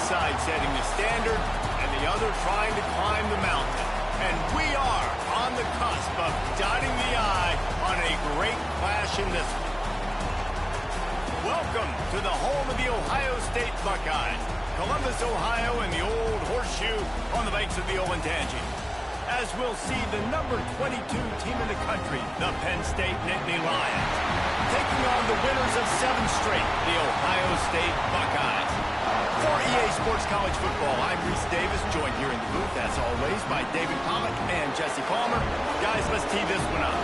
side setting the standard and the other trying to climb the mountain. And we are on the cusp of dotting the I on a great clash in this one. Welcome to the home of the Ohio State Buckeyes, Columbus, Ohio, and the old horseshoe on the banks of the Olentangy. As we'll see the number 22 team in the country, the Penn State Nittany Lions, taking on the winners of 7 straight, the Ohio State Buckeyes. For EA Sports College Football, I'm Reese Davis, joined here in the booth, as always, by David Pollock and Jesse Palmer. Guys, let's tee this one up.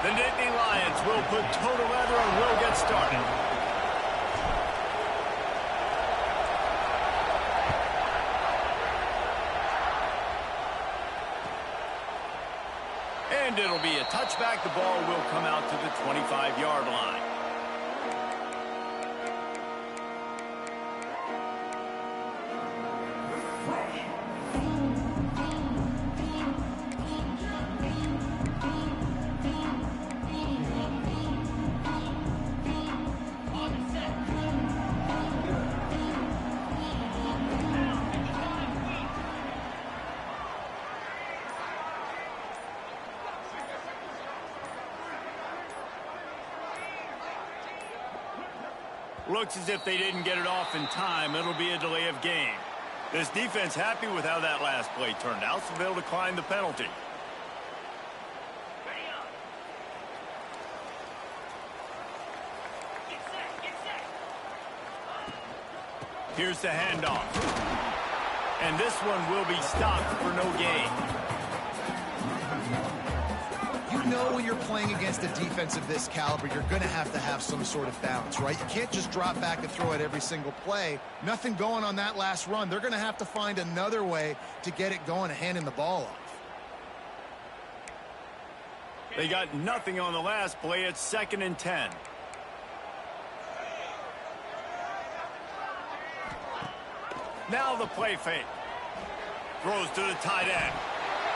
The Nittany Lions will put toe to leather and will get started. And it'll be a touchback. The ball will come out to the 25-yard line. Looks as if they didn't get it off in time. It'll be a delay of game. This defense happy with how that last play turned out, so they'll decline the penalty. Here's the handoff. And this one will be stopped for no gain. You know when you're playing against a defense of this caliber, you're going to have some sort of balance, right? You can't just drop back and throw it every single play. Nothing going on that last run. They're going to have to find another way to get it going and handing the ball off. They got nothing on the last play. It's 2nd and 10. Now the play fake. Throws to the tight end.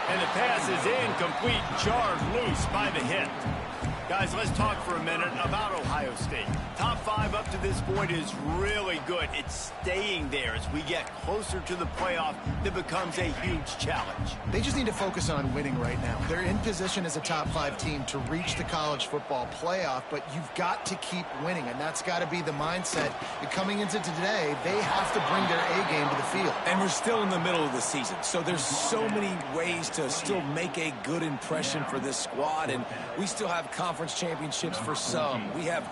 And the pass is incomplete, jarred loose by the hit. Guys, let's talk for a minute about Ohio State. Top 5 up to this point is really good. It's staying there as we get closer to the playoff. That becomes a huge challenge. They just need to focus on winning right now. They're in position as a top 5 team to reach the college football playoff, but you've got to keep winning, and that's got to be the mindset. And coming into today, they have to bring their A game to the field. And we're still in the middle of the season, so there's so many ways to still make a good impression for this squad, and we still have conference championships for some. We have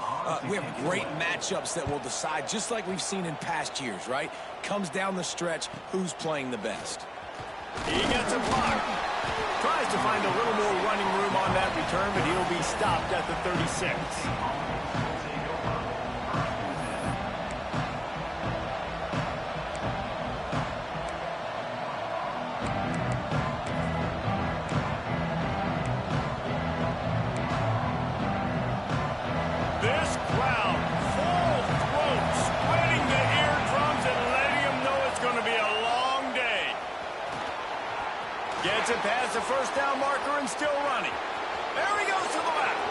great matchups that will decide, just like we've seen in past years, right? Comes down the stretch, who's playing the best. He gets a block. Tries to find a little more running room on that return, but he'll be stopped at the 36. Gets it past the first down marker and still running. There he goes to the left.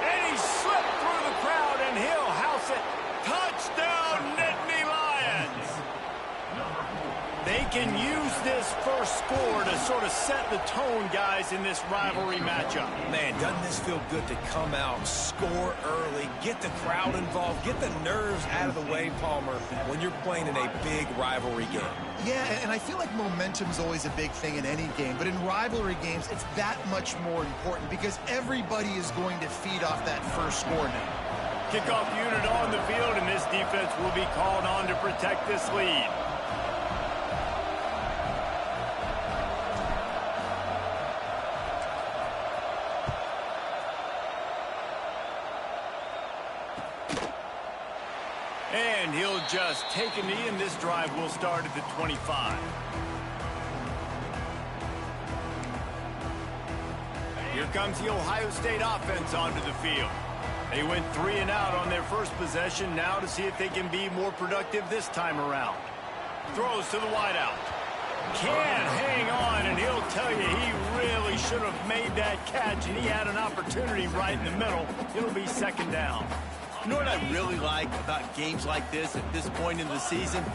And he slipped through the crowd and he'll house it. Touchdown, Nittany Lions. They can use this first score to sort of set the tone, guys, in this rivalry matchup. Man, doesn't this feel good to come out, score early, get the crowd involved, get the nerves out of the way, Palmer, when you're playing in a big rivalry game. Yeah, and I feel like momentum's always a big thing in any game, but in rivalry games, it's that much more important because everybody is going to feed off that first score now. Kickoff unit on the field, and this defense will be called on to protect this lead. And he'll just take a knee, and this drive will start at the 25. Here comes the Ohio State offense onto the field. They went 3 and out on their first possession, now to see if they can be more productive this time around. Throws to the wideout. Can't hang on, and he'll tell you he really should have made that catch, and he had an opportunity right in the middle. It'll be second down. You know what I really like about games like this at this point in the season?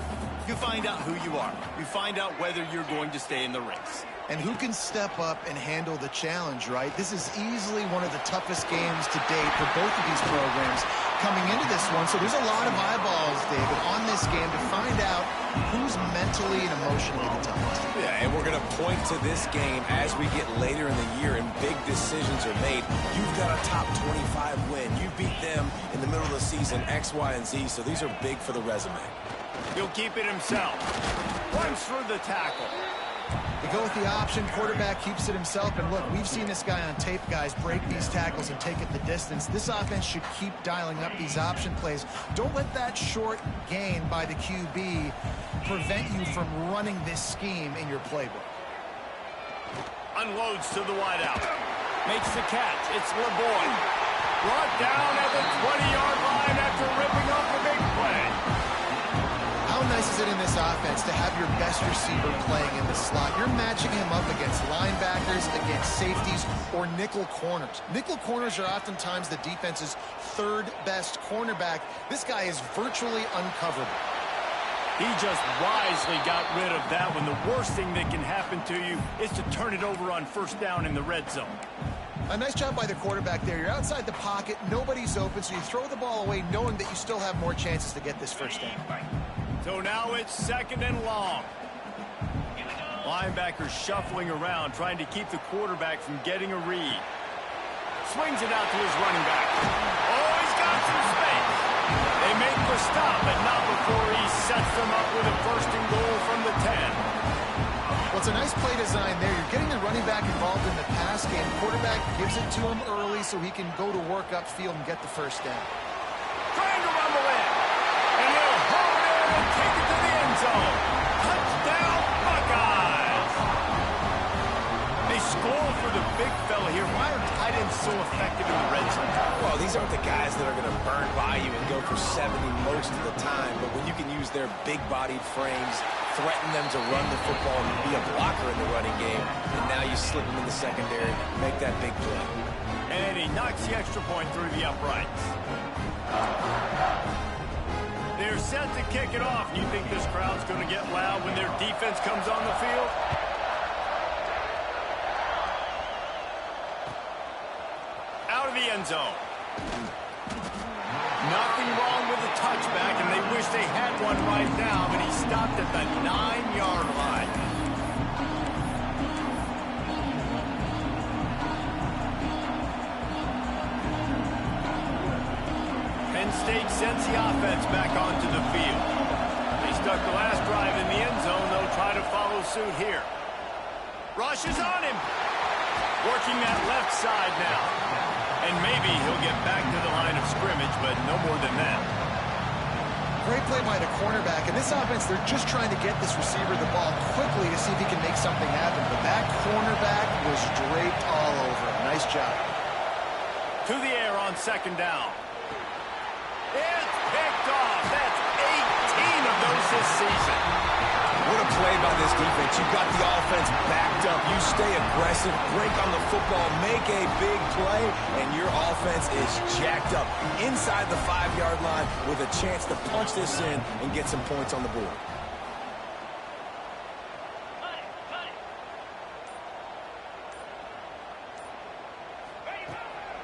You find out who you are. You find out whether you're going to stay in the race. And who can step up and handle the challenge, right? This is easily one of the toughest games to date for both of these programs coming into this one. So there's a lot of eyeballs, David, on this game to find out who's mentally and emotionally the toughest. Yeah, and we're going to point to this game as we get later in the year and big decisions are made. You've got a top 25 win. You beat them in the middle of the season, X, Y, and Z. So these are big for the resume. He'll keep it himself. Runs through the tackle. They go with the option. Quarterback keeps it himself. And look, we've seen this guy on tape, guys, break these tackles and take it the distance. This offense should keep dialing up these option plays. Don't let that short gain by the QB prevent you from running this scheme in your playbook. Unloads to the wideout. Makes the catch. It's LeBoy. Brought down at the 20-yard line after ripping off a big play. How nice is it in this offense to have your best receiver playing in the slot? You're matching him up against linebackers, against safeties, or nickel corners. Nickel corners are oftentimes the defense's third best cornerback. This guy is virtually uncoverable. He just wisely got rid of that when the worst thing that can happen to you is to turn it over on first down in the red zone. A nice job by the quarterback there. You're outside the pocket, nobody's open, so you throw the ball away knowing that you still have more chances to get this first down. So now it's second and long. Linebacker shuffling around, trying to keep the quarterback from getting a read. Swings it out to his running back. Oh, he's got some space. They make the stop, but not before he sets them up with a first and goal from the 10. Well, it's a nice play design there. You're getting the running back involved in the pass game. Quarterback gives it to him early so he can go to work upfield and get the first down. Trying to rumble in. And he'll hold it and take it to the end zone. Touchdown, Buckeyes. They score for the big fella here. Why are tight ends so effective in the red zone? Well, these aren't the guys that are going to burn by you and go for 70 most of the time, but when you can use their big-bodied frames, threaten them to run the football and be a blocker in the running game, and now you slip them in the secondary, make that big play. And he knocks the extra point through the uprights. They're set to kick it off. You think this crowd's going to get loud when their defense comes on the field? Out of the end zone. Nothing wrong with the touchback, and they wish they had one right now, but he stopped at the 9-yard line. Penn State sends the offense back onto the field. They stuck the last drive in the end zone. They'll try to follow suit here. Rush is on him. Working that left side now. And maybe he'll get back to the line of scrimmage, but no more than that. Great play by the cornerback. In this offense, they're just trying to get this receiver the ball quickly to see if he can make something happen. But that cornerback was draped all over him. Nice job. To the air on second down. It's picked off. That's 18 of those this season. What a play by this defense. You've got the offense backed up. You stay aggressive, break on the football, make a big play, and your offense is jacked up inside the 5-yard line with a chance to punch this in and get some points on the board.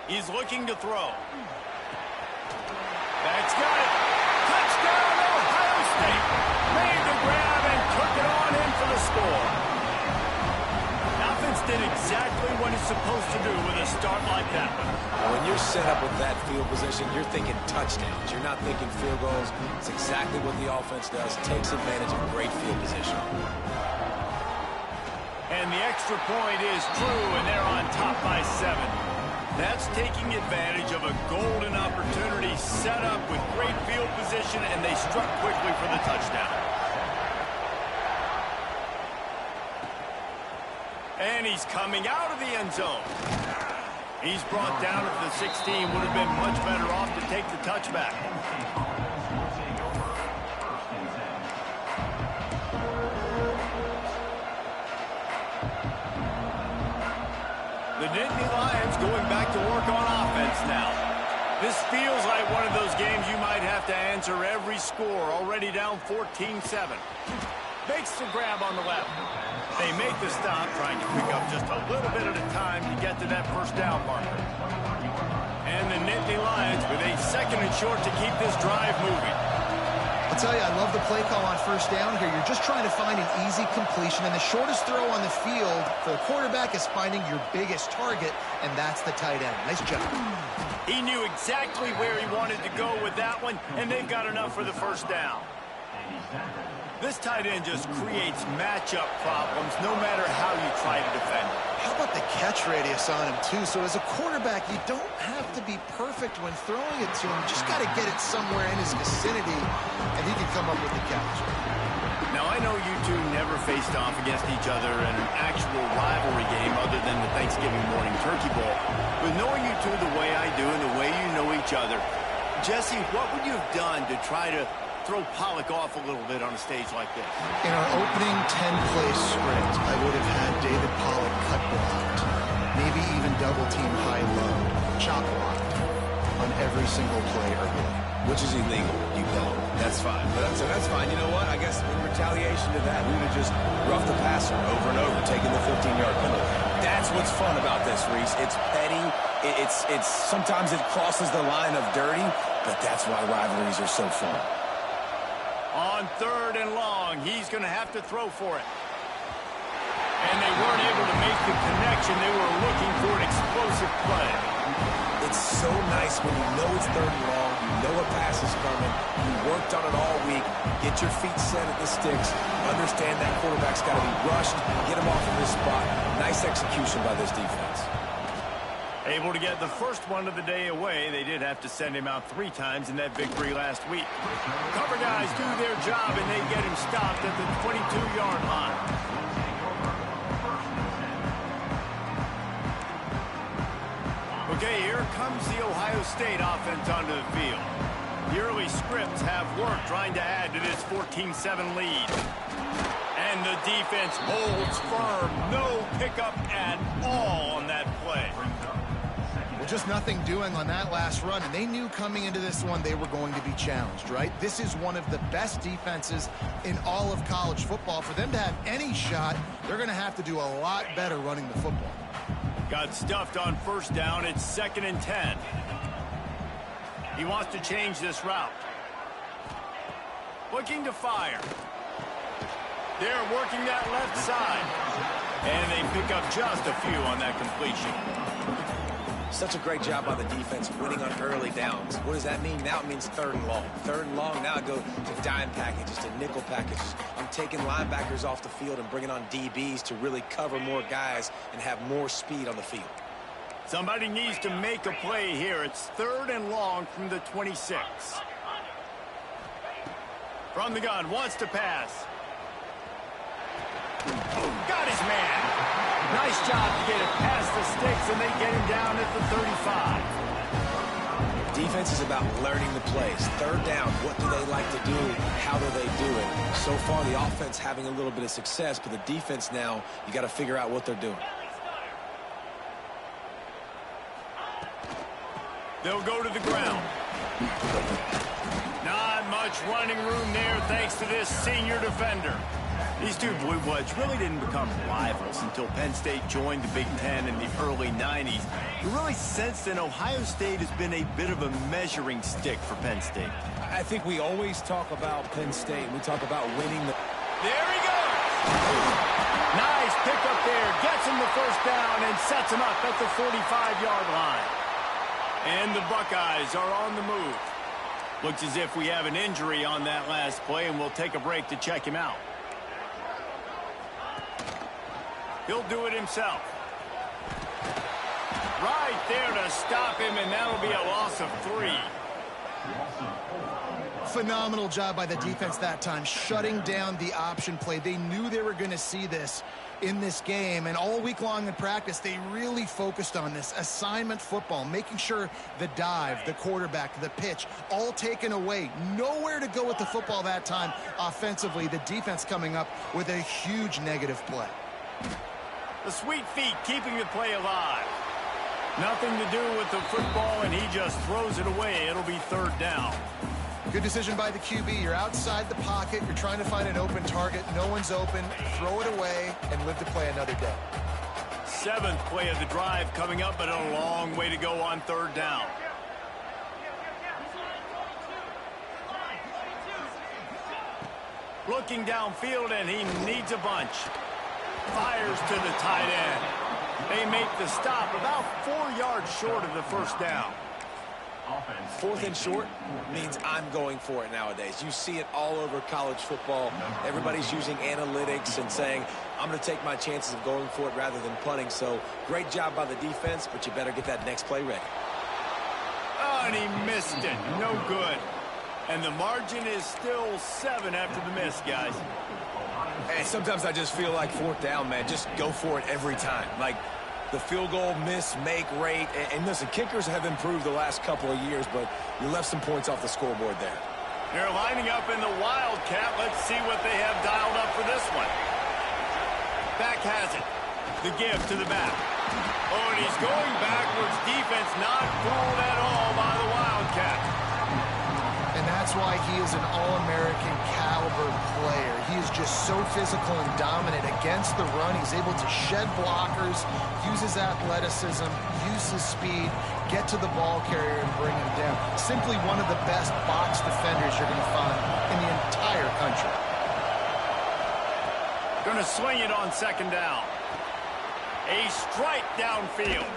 He's looking to throw. That's got it. Touchdown, Ohio State. Made the grab and took it on in for the score. Offense did exactly what it's supposed to do with a start like that one. When you're set up with that field position, you're thinking touchdowns. You're not thinking field goals. It's exactly what the offense does. Takes advantage of great field position. And the extra point is true, and they're on top by 7. That's taking advantage of a golden opportunity set up with great field position, and they struck quickly for the touchdown. And he's coming out of the end zone. He's brought down at the 16. Would have been much better off to take the touchback. The Nittany Lions going back to work on offense now. This feels like one of those games you might have to answer every score. Already down 14-7. Makes the grab on the left. They make the stop, trying to pick up just a little bit at a time to get to that first down marker. And the Nittany Lions with a 2nd and short to keep this drive moving. I'll tell you, I love the play call on first down here. You're just trying to find an easy completion, and the shortest throw on the field for the quarterback is finding your biggest target, and that's the tight end. Nice job. He knew exactly where he wanted to go with that one, and they've got enough for the first down. This tight end just creates matchup problems no matter how you try to defend it. How about the catch radius on him, too? So as a quarterback, you don't have to be perfect when throwing it to him. You just got to get it somewhere in his vicinity, and he can come up with the catch. Now, I know you two never faced off against each other in an actual rivalry game other than the Thanksgiving morning turkey bowl. But knowing you two the way I do and the way you know each other, Jesse, what would you have done to try to throw Pollock off a little bit on a stage like this? In our opening 10-play script, I would have had David Pollock cut blocked, maybe even double-team high-low, chop blocked on every single play early. Which is illegal. You don't. That's fine. But that's fine. You know what? I guess in retaliation to that, we would have just roughed the passer over and over, taking the 15-yard penalty. That's what's fun about this, Reese. It's petty. It's sometimes it crosses the line of dirty, but that's why rivalries are so fun. On 3rd and long, he's going to have to throw for it. And they weren't able to make the connection. They were looking for an explosive play. It's so nice when you know it's 3rd and long, you know a pass is coming, you worked on it all week, get your feet set at the sticks, understand that quarterback's got to be rushed, get him off of his spot. Nice execution by this defense. Able to get the first one of the day away. They did have to send him out 3 times in that victory last week. Cover guys do their job, and they get him stopped at the 22-yard line. Okay, here comes the Ohio State offense onto the field. The early scripts have worked trying to add to this 14-7 lead. And the defense holds firm. No pickup at all on that play. Well, just nothing doing on that last run, and they knew coming into this one they were going to be challenged, right? This is one of the best defenses in all of college football. For them to have any shot, they're going to have to do a lot better running the football. Got stuffed on first down. It's 2nd and 10. He wants to change this route. Looking to fire. They're working that left side. And they pick up just a few on that completion. Such a great job by the defense winning on early downs. What does that mean? Now it means 3rd and long. 3rd and long, now I go to dime packages, to nickel packages. I'm taking linebackers off the field and bringing on DBs to really cover more guys and have more speed on the field. Somebody needs to make a play here. It's 3rd and long from the 26. From the gun, wants to pass. Got his man. Nice job to get it past the sticks, and they get him down at the 35. Defense is about learning the plays. 3rd down, what do they like to do? How do they do it? So far, the offense having a little bit of success, but the defense now, you got to figure out what they're doing. They'll go to the ground. Not much running room there thanks to this senior defender. These two Blue Bloods really didn't become rivals until Penn State joined the Big Ten in the early 90s. You really sense that Ohio State has been a bit of a measuring stick for Penn State. I think we always talk about Penn State. We talk about winning the... There he goes! Nice pickup there. Gets him the first down and sets him up at the 45-yard line. And the Buckeyes are on the move. Looks as if we have an injury on that last play, and we'll take a break to check him out. He'll do it himself. Right there to stop him, and that'll be a loss of 3. Phenomenal job by the defense that time, shutting down the option play. They knew they were going to see this in this game, and all week long in practice, they really focused on this assignment football, making sure the dive, the quarterback, the pitch, all taken away. Nowhere to go with the football that time offensively. The defense coming up with a huge negative play. The sweet feet keeping the play alive. Nothing to do with the football, and he just throws it away. It'll be third down. Good decision by the QB. You're outside the pocket. You're trying to find an open target. No one's open. Throw it away and live to play another day. 7th play of the drive coming up, but a long way to go on third down. Looking downfield, and he needs a bunch. Fires to the tight end. They make the stop about 4 yards short of the first down. 4th and short means I'm going for it nowadays. You see it all over college football. Everybody's using analytics and saying, I'm going to take my chances of going for it rather than punting. So great job by the defense, but you better get that next play ready. Oh, and he missed it. No good. And the margin is still 7 after the miss, guys. And sometimes I just feel like 4th down, man. Just go for it every time. Like, the field goal miss, make rate. And listen, kickers have improved the last couple of years, but you left some points off the scoreboard there. They're lining up in the Wildcat. Let's see what they have dialed up for this one. Back has it. The give to the back. Oh, and he's going backwards. Defense not fooled at all by the Wildcat. And that's why he is an All-American caliber player. He is just so physical and dominant against the run. He's able to shed blockers, use his athleticism, use his speed, get to the ball carrier and bring him down. Simply one of the best box defenders you're going to find in the entire country. Going to swing it on second down. A strike downfield.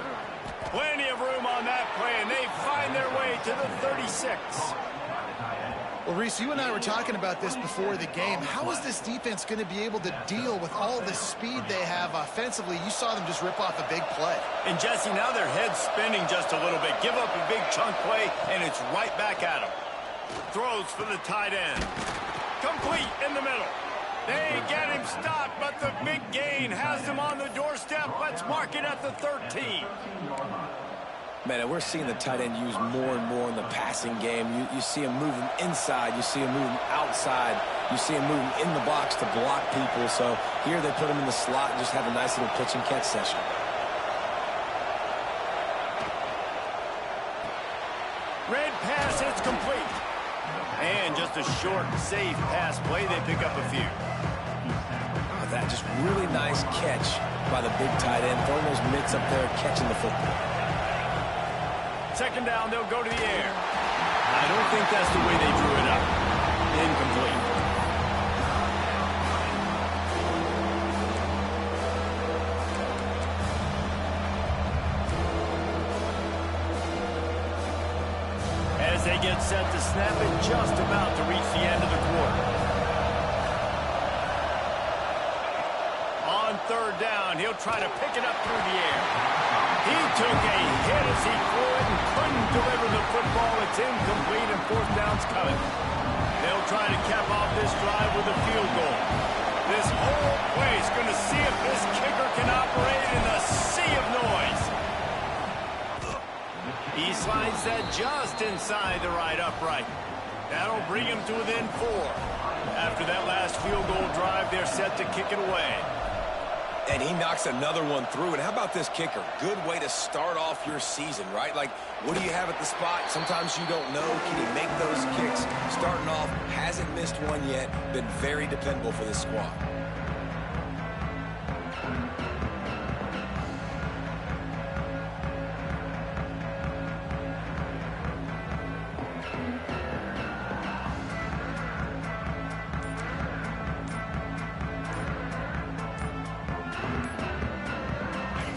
Plenty of room on that play, and they find their way to the 36. Well, Reese, you and I were talking about this before the game. How is this defense going to be able to deal with all the speed they have offensively? You saw them just rip off a big play. And, Jesse, now their head's spinning just a little bit. Give up a big chunk play, and it's right back at them. Throws for the tight end. Complete in the middle. They get him stopped, but the big gain has them on the doorstep. Let's mark it at the 13. Man, and we're seeing the tight end used more and more in the passing game. You see him moving inside. You see him moving outside. You see him moving in the box to block people. So here they put him in the slot and just have a nice little pitch and catch session. Red pass, it's complete. And just a short, safe pass play. They pick up a few. Oh, that just really nice catch by the big tight end. Throwing those mitts up there, catching the football. Second down, they'll go to the air. I don't think that's the way they drew it up. Incomplete. As they get set to snap it, just about to reach the end of the quarter. On third down, he'll try to pick it up through the air. He took a hit as he threw it and couldn't deliver the football. It's incomplete and 4th down's coming. They'll try to cap off this drive with a field goal. This whole place going to see if this kicker can operate in the sea of noise. He slides that just inside the right upright. That'll bring him to within 4. After that last field goal drive, they're set to kick it away. And he knocks another one through. And how about this kicker? Good way to start off your season, right? Like, what do you have at the spot? Sometimes you don't know. Can he make those kicks? Starting off, hasn't missed one yet. Been very dependable for this squad.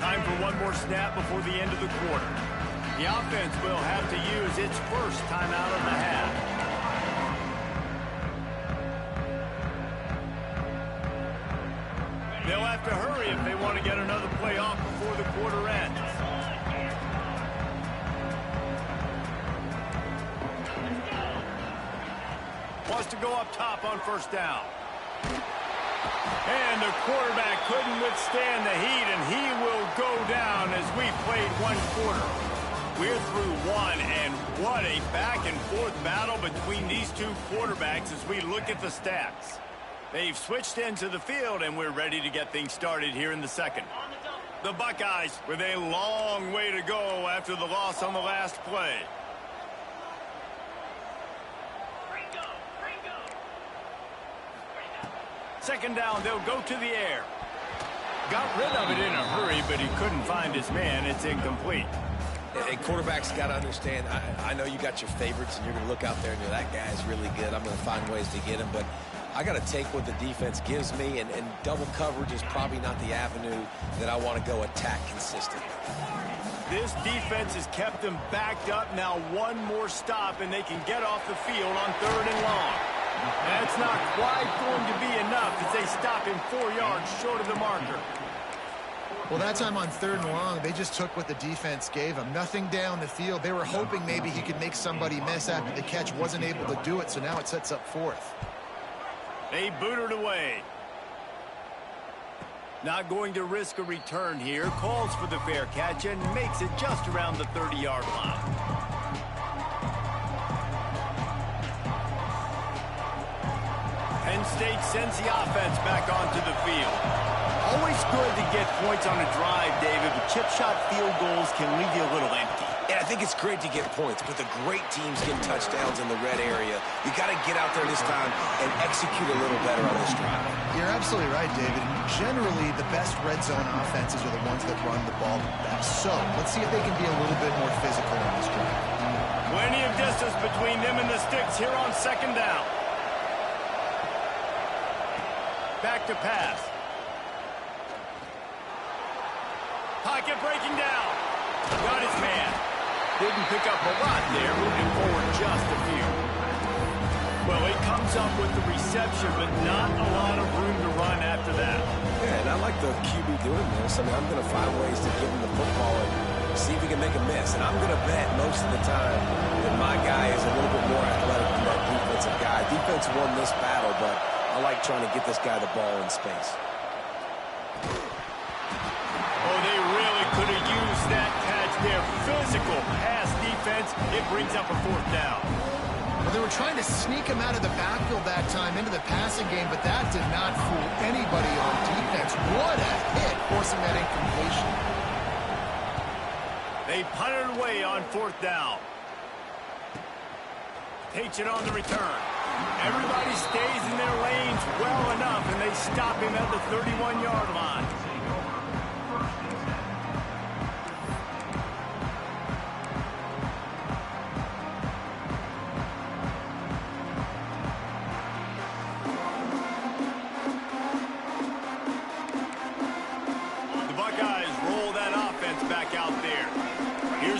Time for one more snap before the end of the quarter. The offense will have to use its first timeout of the half. They'll have to hurry if they want to get another play off before the quarter ends. Wants to go up top on first down. And the quarterback couldn't withstand the heat, and he will go down as we played one quarter. We're through one, and what a back-and-forth battle between these two quarterbacks as we look at the stats. They've switched into the field, and we're ready to get things started here in the second. The Buckeyes with a long way to go after the loss on the last play. Second down, they'll go to the air. Got rid of it in a hurry, but he couldn't find his man. It's incomplete. A quarterback's got to understand, I know you got your favorites, and you're going to look out there and you're, that guy's really good. I'm going to find ways to get him, but I got to take what the defense gives me, and double coverage is probably not the avenue that I want to go attack consistently. This defense has kept them backed up. Now one more stop, and they can get off the field on 3rd and long. That's not quite going to be enough as they stop him 4 yards short of the marker. Well, that time on 3rd and long, they just took what the defense gave them. Nothing down the field. They were hoping maybe he could make somebody miss after the catch. Wasn't able to do it, so now it sets up 4th. They boot it away. Not going to risk a return here. Calls for the fair catch and makes it just around the 30-yard line. Penn State sends the offense back onto the field. Always good to get points on a drive, David, but chip shot field goals can leave you a little empty. And I think it's great to get points, but the great teams get touchdowns in the red area. You got to get out there this time and execute a little better on this drive. You're absolutely right, David. Generally, the best red zone offenses are the ones that run the ball the best. So let's see if they can be a little bit more physical on this drive. Plenty of distance between them and the sticks here on 2nd down. Back to pass. Pocket breaking down. Got his man. Didn't pick up a lot there, moving forward just a few. Well, he comes up with the reception, but not a lot of room to run after that. Yeah, and I like the QB doing this. I mean, I'm going to find ways to give him the football and see if he can make a miss. And I'm going to bet most of the time that my guy is a little bit more athletic than that defensive guy. Defense won this battle, but I like trying to get this guy the ball in space. Oh, they really could have used that catch there. Physical pass defense. It brings up a 4th down. Well, they were trying to sneak him out of the backfield that time into the passing game, but that did not fool anybody on defense. What a hit, forcing that incompletion. They punt it away on 4th down. Takes it on the return. Everybody stays in their lanes well enough, and they stop him at the 31-yard line.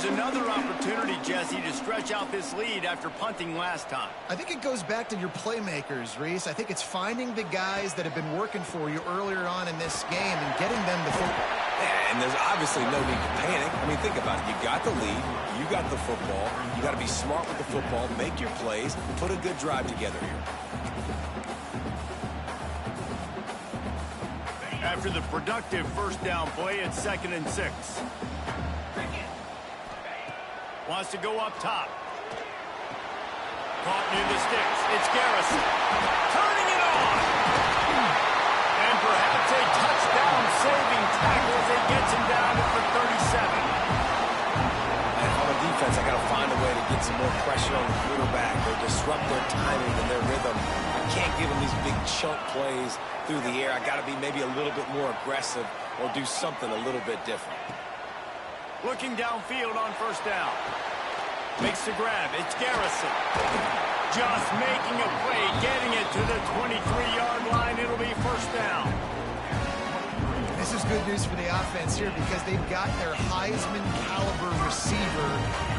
Another opportunity, Jesse, to stretch out this lead after punting last time. I think it goes back to your playmakers, Reese. I think it's finding the guys that have been working for you earlier on in this game and getting them the football. Yeah, and there's obviously no need to panic. I mean, think about it. You got the lead. You got the football. You got to be smart with the football, make your plays, and put a good drive together here. After the productive 1st down play, it's 2nd and 6. Wants to go up top. Caught near the sticks. It's Garrison. Turning it on. And perhaps a touchdown-saving tackle as he gets him down at the 37. And on the defense, I got to find a way to get some more pressure on the quarterback or disrupt their timing and their rhythm. I can't give them these big chunk plays through the air. I got to be maybe a little bit more aggressive or do something a little bit different. Looking downfield on 1st down. Makes the grab. It's Garrison. Just making a play, getting it to the 23-yard line. It'll be 1st down. This is good news for the offense here because they've got their Heisman-caliber receiver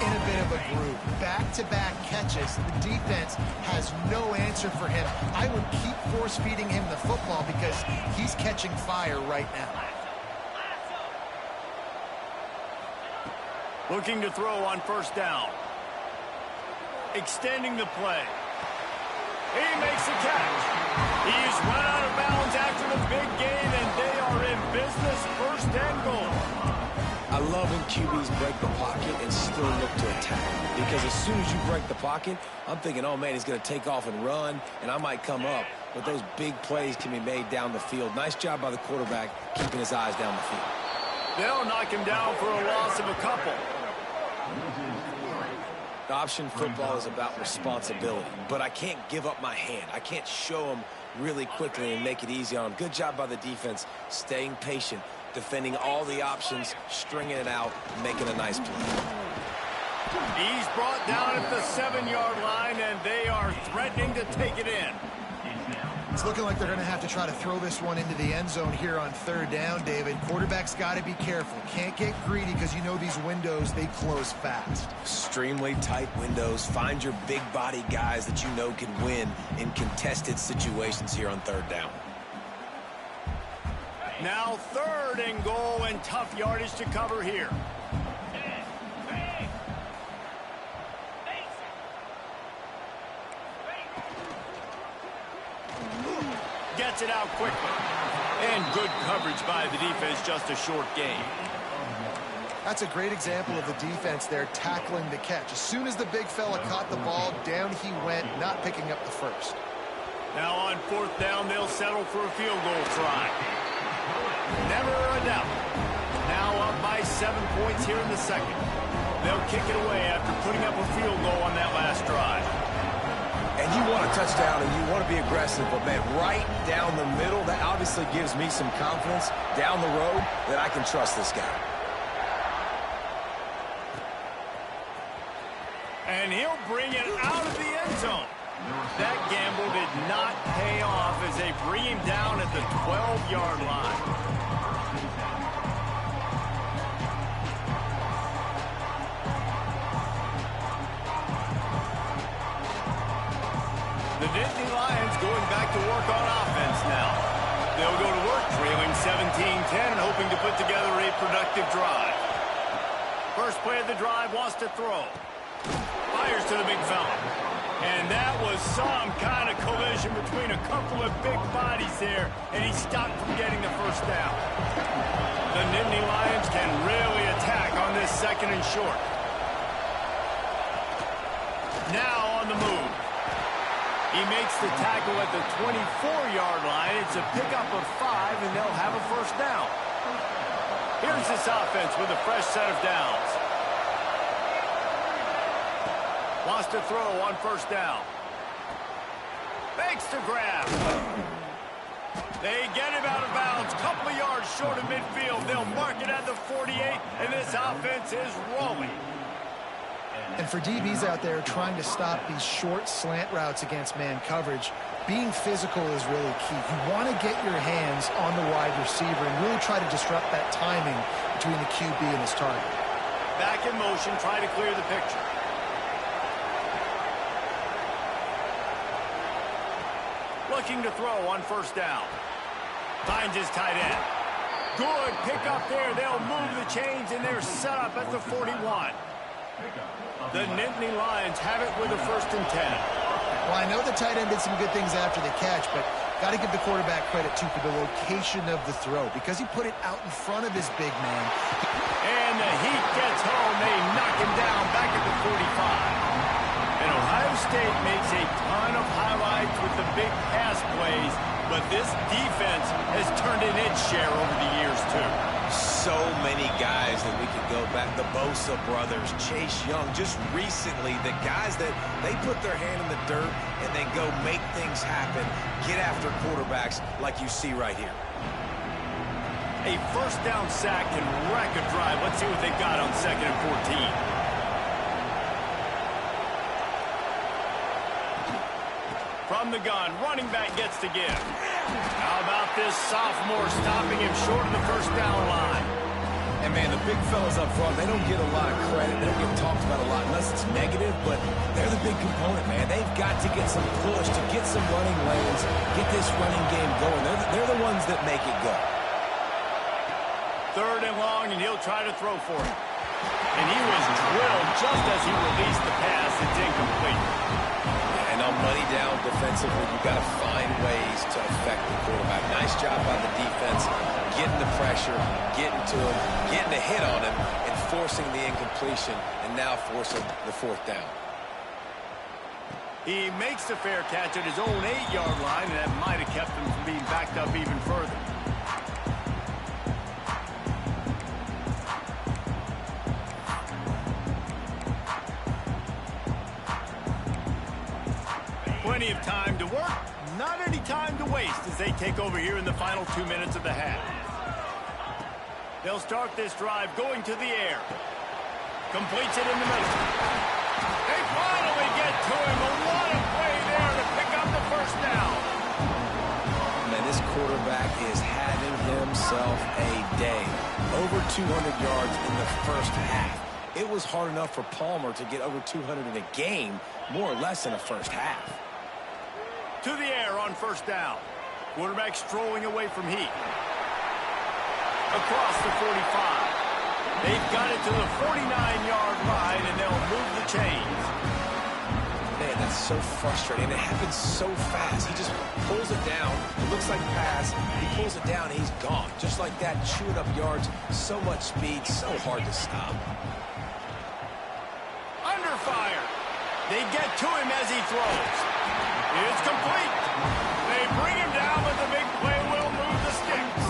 in a bit of a groove. Back-to-back catches. The defense has no answer for him. I would keep force-feeding him the football because he's catching fire right now. Looking to throw on 1st down. Extending the play. He He's run out of bounds after the big gain, and they are in business, first and goal. I love when QBs break the pocket and still look to attack. Because as soon as you break the pocket, I'm thinking, oh, man, he's going to take off and run, and I might come up. But those big plays can be made down the field. Nice job by the quarterback keeping his eyes down the field. They'll knock him down for a loss of a couple. Option football is about responsibility, but I can't give up my hand. I can't show them really quickly and make it easy on them. Good job by the defense, staying patient, defending all the options, stringing it out, making a nice play. He's brought down at the 7-yard line, and they are threatening to take it in. It's looking like they're going to have to try to throw this one into the end zone here on third down, David. Quarterback's got to be careful. Can't get greedy because you know these windows, they close fast. Extremely tight windows. Find your big body guys that you know can win in contested situations here on third down. Now third and goal, and tough yardage to cover here. Gets it out quickly. And good coverage by the defense, just a short gain. That's a great example of the defense there tackling the catch. As soon as the big fella caught the ball, down he went, not picking up the first. Now on fourth down, they'll settle for a field goal try. Never a doubt. Now up by 7 points here in the second. They'll kick it away after putting up a field goal on that last drive. And you want a touchdown and you want to be aggressive, but, man, right down the middle, that obviously gives me some confidence down the road that I can trust this guy. And he'll bring it out of the end zone. That gamble did not pay off as they bring him down at the 12-yard line. The Nittany Lions going back to work on offense now. They'll go to work trailing 17-10 and hoping to put together a productive drive. First play of the drive, wants to throw. Fires to the big fella. And that was some kind of collision between a couple of big bodies there, and he stopped from getting the first down. The Nittany Lions can really attack on this second and short. Now on the move. He makes the tackle at the 24-yard line. It's a pickup of 5, and they'll have a first down. Here's this offense with a fresh set of downs. Wants to throw on first down. Makes the grab. They get him out of bounds. Couple of yards short of midfield. They'll mark it at the 48, and this offense is rolling. And for DBs out there trying to stop these short slant routes against man coverage, being physical is really key. You want to get your hands on the wide receiver and really try to disrupt that timing between the QB and his target. Back in motion, try to clear the picture. Looking to throw on first down. Finds his tight end. Good pickup there. They'll move the chains, and they're set up at the 41. The Nittany Lions have it with a 1st and 10. Well, I know the tight end did some good things after the catch, but got to give the quarterback credit, too, for the location of the throw because he put it out in front of his big man. And the heat gets home. They knock him down back at the 45. And Ohio State makes a ton of highlights with the big pass plays, but this defense has turned in its share over the years, too. So many guys that we could go back. The Bosa brothers, Chase Young, just recently, the guys that they put their hand in the dirt and they go make things happen, get after quarterbacks like you see right here. A first down sack can wreck a drive. Let's see what they've got on 2nd and 14. From the gun, running back gets to give. How about this sophomore stopping him short of the first down line? And, man, the big fellas up front, they don't get a lot of credit. They don't get talked about a lot unless it's negative, but they're the big component, man. They've got to get some push, to get some running lanes, get this running game going. They're the ones that make it go. 3rd and long, and he'll try to throw for it. And he was drilled just as he released the pass. It's incomplete. And And on money down defensively, you've got to find ways to affect the quarterback. Nice job by the defense, getting the pressure, getting to him, getting a hit on him, and forcing the incompletion, and now forcing the 4th down. He makes the fair catch at his own 8-yard line, and that might have kept him from being backed up even further. Plenty of time to work, not any time to waste as they take over here in the final 2 minutes of the half. They'll start this drive going to the air. Completes it in the middle. They finally get to him. What a play there to pick up the 1st down. Man, this quarterback is having himself a day. Over 200 yards in the 1st half. It was hard enough for Palmer to get over 200 in a game, more or less in a 1st half. To the air on 1st down. Quarterback strolling away from Heat. Across the 45. They've got it to the 49-yard line, and they'll move the chains. Man, that's so frustrating. It happens so fast. He just pulls it down. It looks like pass. He pulls it down, and he's gone. Just like that, chewing up yards. So much speed, so hard to stop. Under fire. They get to him as he throws. It's complete. They bring him down, but the big play will move the sticks.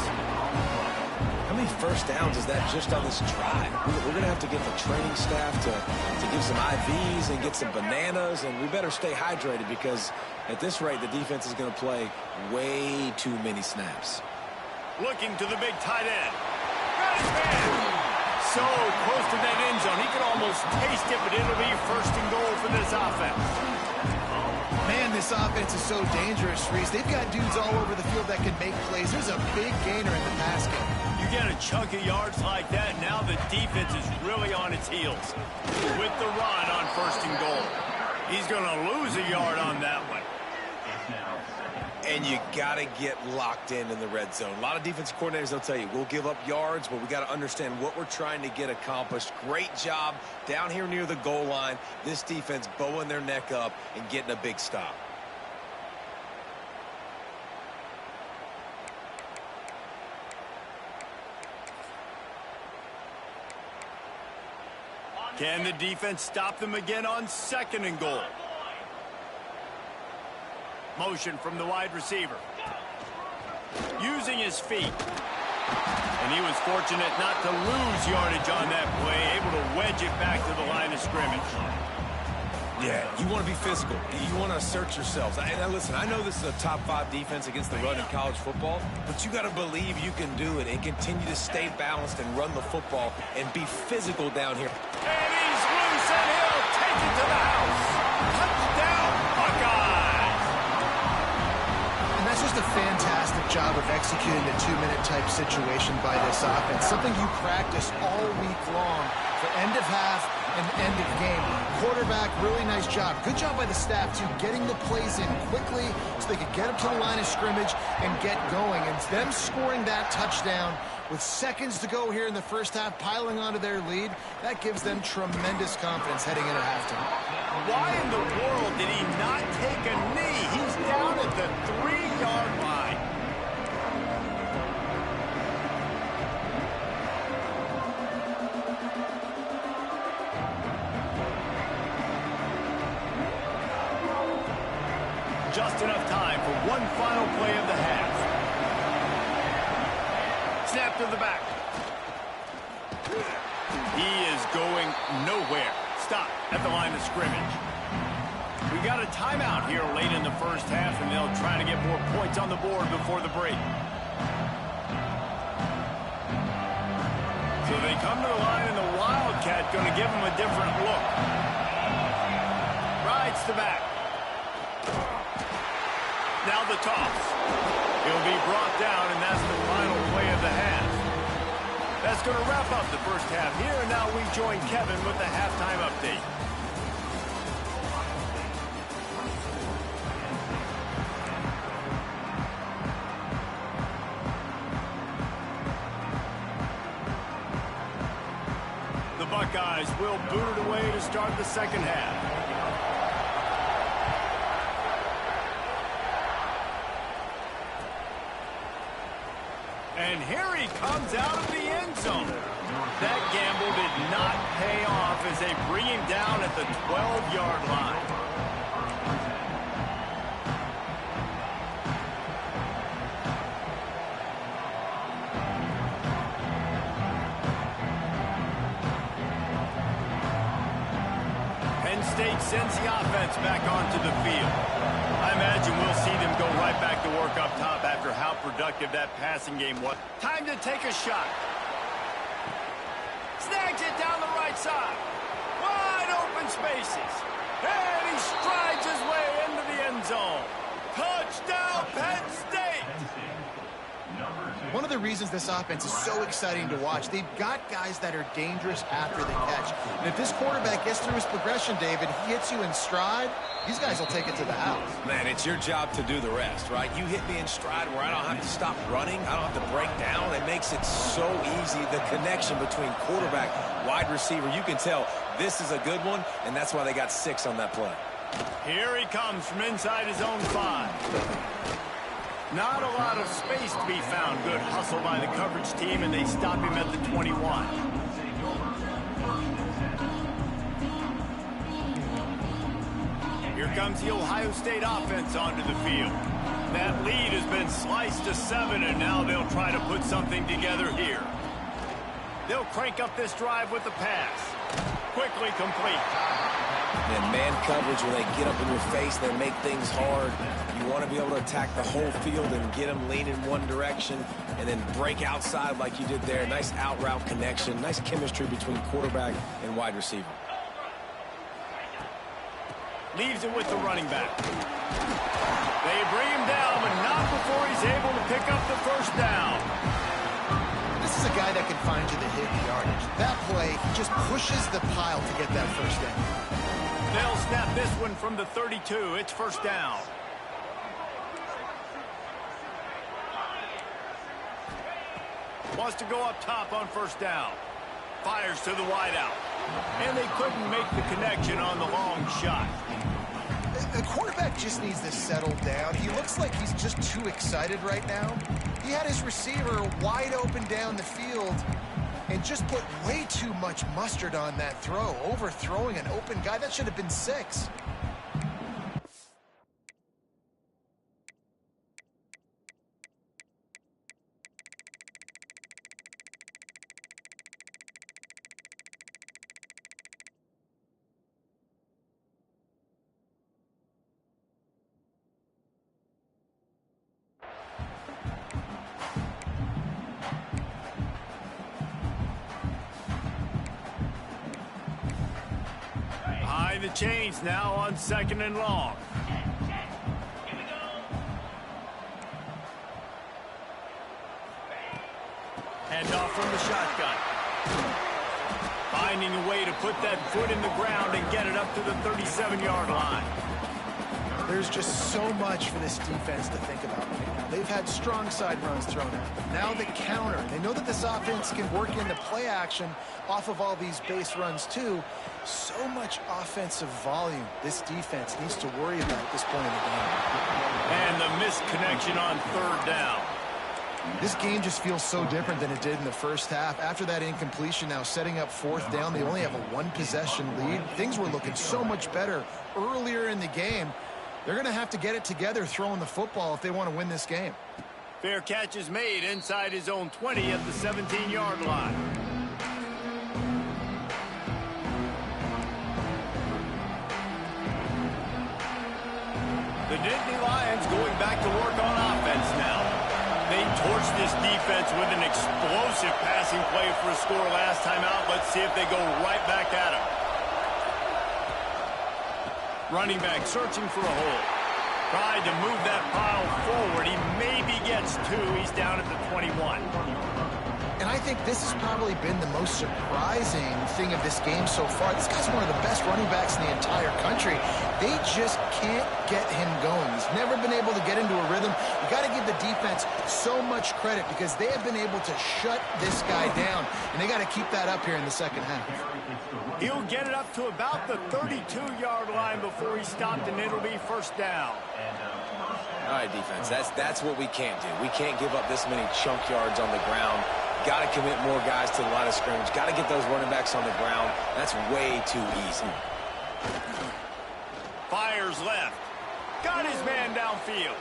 How many 1st downs is that just on this drive? We're going to have to get the training staff to give some IVs and get some bananas, and we better stay hydrated because at this rate, the defense is going to play way too many snaps. Looking to the big tight end. Got his man. So close to that end zone. He can almost taste it, but it'll be 1st and goal for this offense. Man, this offense is so dangerous, Reese. They've got dudes all over the field that can make plays. There's a big gainer in the pass game. You get a chunk of yards like that, now the defense is really on its heels. With the run on 1st and goal. He's going to lose a yard on that one. And you got to get locked in the red zone. A lot of defense coordinators, they'll tell you, we'll give up yards, but we got to understand what we're trying to get accomplished. Great job down here near the goal line. This defense bowing their neck up and getting a big stop. Can the defense stop them again on 2nd and goal? Motion from the wide receiver. Using his feet. And he was fortunate not to lose yardage on that play, able to wedge it back to the line of scrimmage. Yeah, you want to be physical. You want to assert yourselves. And listen, I know this is a top 5 defense against the run in college football, but you got to believe you can do it and continue to stay balanced and run the football and be physical down here. And he's loose, and he'll take it to the house. Touchdown, Buckeyes! And that's just a fantastic job of executing a 2-minute type situation by this offense. Something you practice all week long for end of half and end of game. Quarterback, really nice job. Good job by the staff, too, getting the plays in quickly so they could get up to the line of scrimmage and get going. And them scoring that touchdown with seconds to go here in the 1st half, piling onto their lead, that gives them tremendous confidence heading into halftime. Why in the world did he not take a knee? He's down at the 3-yard line. Just enough time for one final play of the half. Snap to the back. He is going nowhere. Stop at the line of scrimmage. We got a timeout here late in the 1st half, and they'll try to get more points on the board before the break. So they come to the line, and the Wildcat going to give them a different look. Rides the back. Now the toss. He'll be brought down, and that's the final play of the half. That's going to wrap up the 1st half here, and now we join Kevin with the halftime update. The Buckeyes will boot it away to start the 2nd half. And here he comes out of the end zone. That gamble did not pay off as they bring him down at the 12-yard line. Penn State sends the offense back onto the field. I imagine we'll see them go right back to work up top after how productive that passing game was. Time to take a shot. Snags it down the right side. Wide open spaces. And he strides his way into the end zone. Touchdown, Penn State! One of the reasons this offense is so exciting to watch, they've got guys that are dangerous after the catch. And if this quarterback gets through his progression, David, he hits you in stride, these guys will take it to the house. Man, it's your job to do the rest, right? You hit me in stride where I don't have to stop running. I don't have to break down. It makes it so easy. The connection between quarterback, wide receiver, you can tell this is a good one, and that's why they got 6 on that play. Here he comes from inside his own 5. Not a lot of space to be found. Good hustle by the coverage team, and they stop him at the 21. Here comes the Ohio State offense onto the field. That lead has been sliced to 7, and now they'll try to put something together here. They'll crank up this drive with the pass. Quickly complete. And man coverage, when they get up in your face, they make things hard. You want to be able to attack the whole field and get them lean in one direction and then break outside like you did there. Nice out route connection. Nice chemistry between quarterback and wide receiver. Leaves it with the running back. They bring him down, but not before he's able to pick up the first down. This is a guy that can find you the hidden yardage. That play, he just pushes the pile to get that first down. They'll snap this one from the 32. It's first down. Wants to go up top on first down. Fires to the wideout. And they couldn't make the connection on the long shot. The quarterback just needs to settle down. He looks like he's just too excited right now. He had his receiver wide open down the field and just put way too much mustard on that throw, overthrowing an open guy. That should have been 6. The chains now on 2nd and long. Hand off from the shotgun. Finding a way to put that foot in the ground and get it up to the 37-yard line. There's just so much for this defense to think about right now. They've had strong side runs thrown at them. Now the counter. They know that this offense can work into play action off of all these base runs too. So much offensive volume this defense needs to worry about at this point in the game. And the missed connection on 3rd down. This game just feels so different than it did in the first half. After that incompletion, now setting up 4th down, they only have a 1-possession lead. Things were looking so much better earlier in the game. They're going to have to get it together throwing the football if they want to win this game. Fair catch is made inside his own 20 at the 17-yard line. The Nittany Lions going back to work on offense now. They torched this defense with an explosive passing play for a score last time out. Let's see if they go right back at him. Running back searching for a hole. Tried to move that pile forward. He maybe gets 2. He's down at the 21. And I think this has probably been the most surprising thing of this game so far. This guy's one of the best running backs in the entire country. They just can't get him going. He's never been able to get into a rhythm. You got to give the defense so much credit because they have been able to shut this guy down. And they got to keep that up here in the second half. He'll get it up to about the 32-yard line before he's stopped, and it'll be first down. All right, play defense. That's what we can't do. We can't give up this many chunk yards on the ground. Got to commit more guys to the line of scrimmage. Got to get those running backs on the ground. That's way too easy. Fires left. Got his man downfield.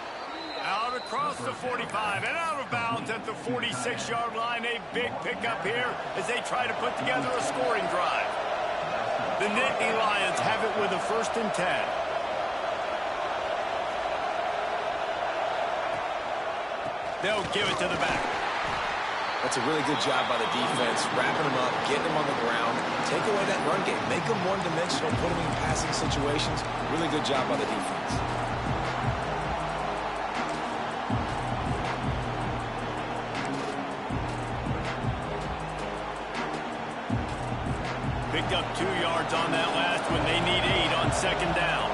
Out across the 45 and out of bounds at the 46-yard line. A big pickup here as they try to put together a scoring drive. The Nittany Lions have it with a 1st and 10. They'll give it to the back. That's a really good job by the defense, wrapping them up, getting them on the ground. Take away that run game. Make them one-dimensional, put them in passing situations. Really good job by the defense. Picked up 2 yards on that last one. They need 8 on 2nd down.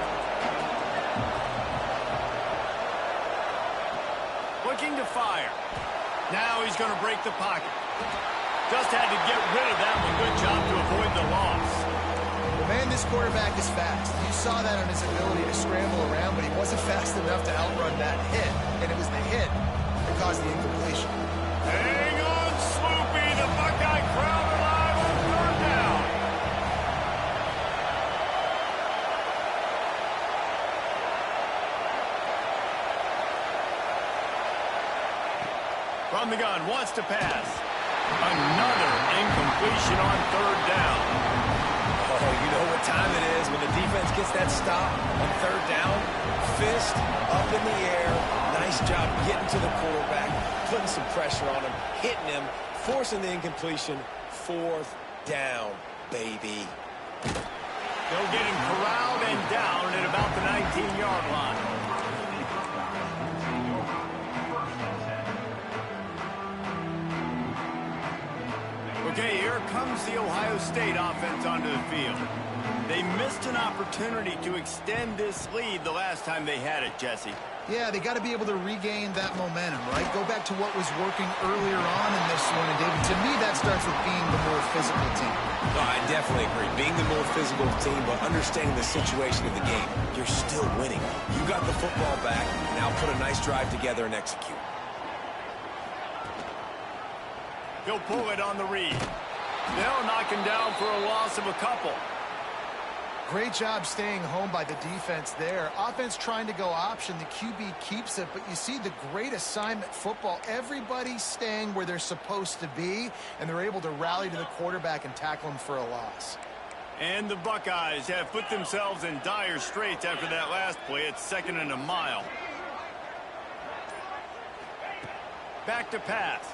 Looking to fire. Now he's going to break the pocket. Just had to get rid of that one. Good job to avoid the loss. Well, man, this quarterback is fast. You saw that on his ability to scramble around, but he wasn't fast enough to outrun that hit. And it was the hit that caused the incompletion. Hang on, Sloopy. The Buckeye crowd alive on 3rd down. From the gun, wants to pass. Another incompletion on 3rd down. Oh, you know what time it is when the defense gets that stop on 3rd down. Fist up in the air. Nice job getting to the quarterback, putting some pressure on him, hitting him, forcing the incompletion. 4th down, baby. They'll get him corralled and down at about the 19-yard line. Okay, here comes the Ohio State offense onto the field. They missed an opportunity to extend this lead the last time they had it, Jesse. Yeah, they got to be able to regain that momentum, right? Go back to what was working earlier on in this one. And, David, to me, that starts with being the more physical team. No, I definitely agree. Being the more physical team, but understanding the situation of the game. You're still winning. You got the football back. Now put a nice drive together and execute. He'll pull it on the read. They'll knock him down for a loss of a couple. Great job staying home by the defense there. Offense trying to go option. The QB keeps it, but you see the great assignment football. Everybody's staying where they're supposed to be, and they're able to rally to the quarterback and tackle him for a loss. And the Buckeyes have put themselves in dire straits after that last play. It's 2nd and a mile. Back to pass.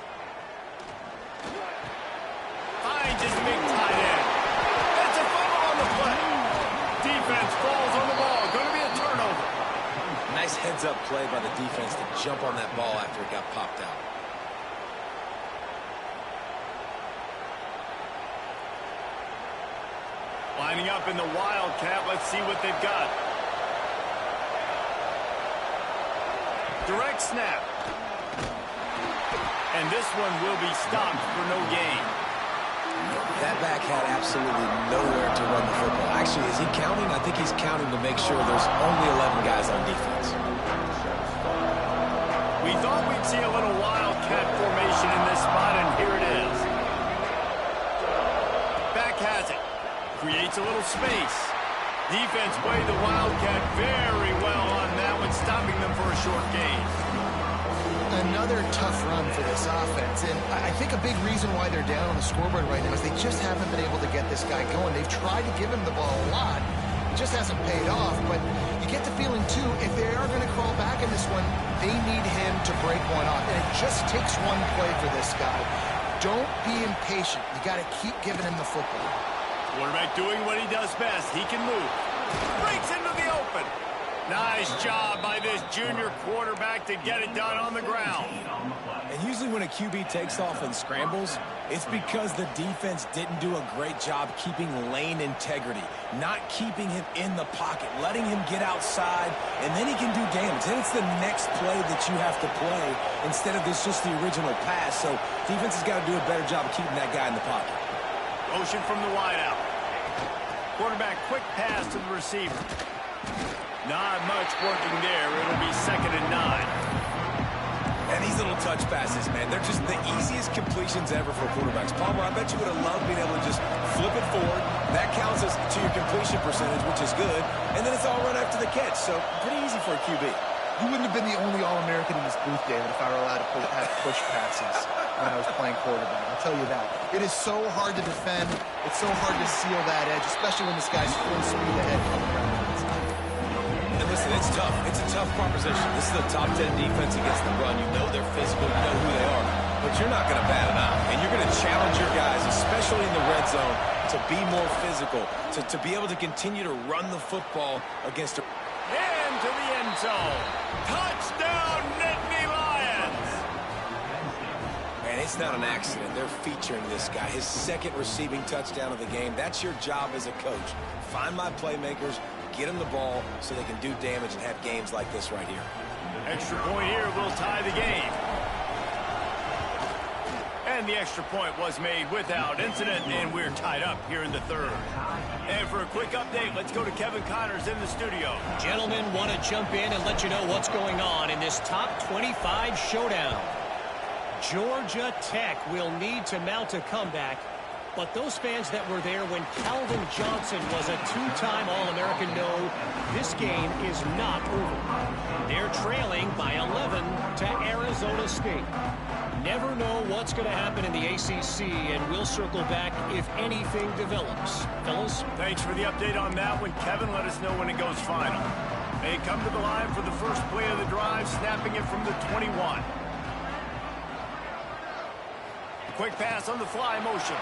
Finds his big tight end. That's a fumble on the play. Defense falls on the ball. Going to be a turnover. Nice heads-up play by the defense to jump on that ball after it got popped out. Lining up in the Wildcat. Let's see what they've got. Direct snap. And this one will be stopped for no gain. That back had absolutely nowhere to run the football. Actually, is he counting? I think he's counting to make sure there's only 11 guys on defense. We thought we'd see a little Wildcat formation in this spot, and here it is. Back has it. Creates a little space. Defense played the Wildcat very well on that one, stopping them for a short gain. Another tough run for this offense, and I think a big reason why they're down on the scoreboard right now is they just haven't been able to get this guy going. They've tried to give him the ball a lot. It just hasn't paid off, but you get the feeling, too, if they are going to crawl back in this one, they need him to break one off, and it just takes one play for this guy. Don't be impatient. You got to keep giving him the football. Quarterback doing what he does best. He can move. Breaks into the open. Nice job by this junior quarterback to get it done on the ground. And usually when a QB takes off and scrambles, it's because the defense didn't do a great job keeping lane integrity, not keeping him in the pocket, letting him get outside, and then he can do damage. Then it's the next play that you have to play instead of this just the original pass. So defense has got to do a better job of keeping that guy in the pocket. Motion from the wideout. Quarterback quick pass to the receiver. Not much working there. It'll be 2nd and 9. passes, man, they're just the easiest completions ever for quarterbacks. Palmer, I bet you would have loved being able to just flip it forward. That counts as to your completion percentage, which is good. And then it's all run after the catch. So pretty easy for a QB. You wouldn't have been the only All-American in this booth, David, if I were allowed to have push passes when I was playing quarterback. I'll tell you that. It is so hard to defend. It's so hard to seal that edge, especially when this guy's full speed ahead coming around the inside. And listen, it's tough. It's a tough proposition. This is a top 10 defense against the run. You know they're physical. You know who they are. But you're not going to bat an eye. And you're going to challenge your guys, especially in the red zone, to be more physical, to be able to continue to run the football against a... Into the end zone. Touchdown, Nittany Lions! Man, it's not an accident. They're featuring this guy. His second receiving touchdown of the game. That's your job as a coach. Find my playmakers, get them the ball so they can do damage and have games like this right here. Extra point here will tie the game. And the extra point was made without incident, and we're tied up here in the third. And for a quick update, let's go to Kevin Connors in the studio. Gentlemen, want to jump in and let you know what's going on in this top 25 showdown. Georgia Tech will need to mount a comeback, but those fans that were there when Calvin Johnson was a two-time All-American know this game is not over. They're trailing by 11 to Arizona State. Never know what's going to happen in the ACC, and we'll circle back if anything develops. Fellas? Thanks for the update on that one, Kevin. Let us know when it goes final. They come to the line for the first play of the drive, snapping it from the 21. A quick pass on the fly motion.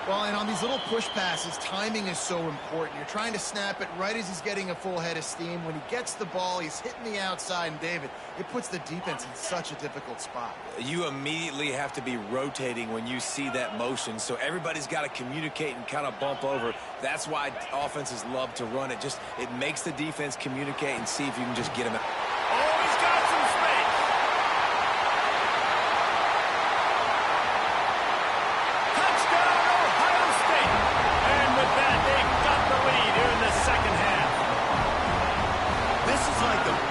Well, and on these little push passes, timing is so important. You're trying to snap it right as he's getting a full head of steam. When he gets the ball, he's hitting the outside, and David, it puts the defense in such a difficult spot. You immediately have to be rotating when you see that motion, so everybody's got to communicate and kind of bump over. That's why offenses love to run it. It makes the defense communicate and see if you can just get him out. Oh, he's got some space.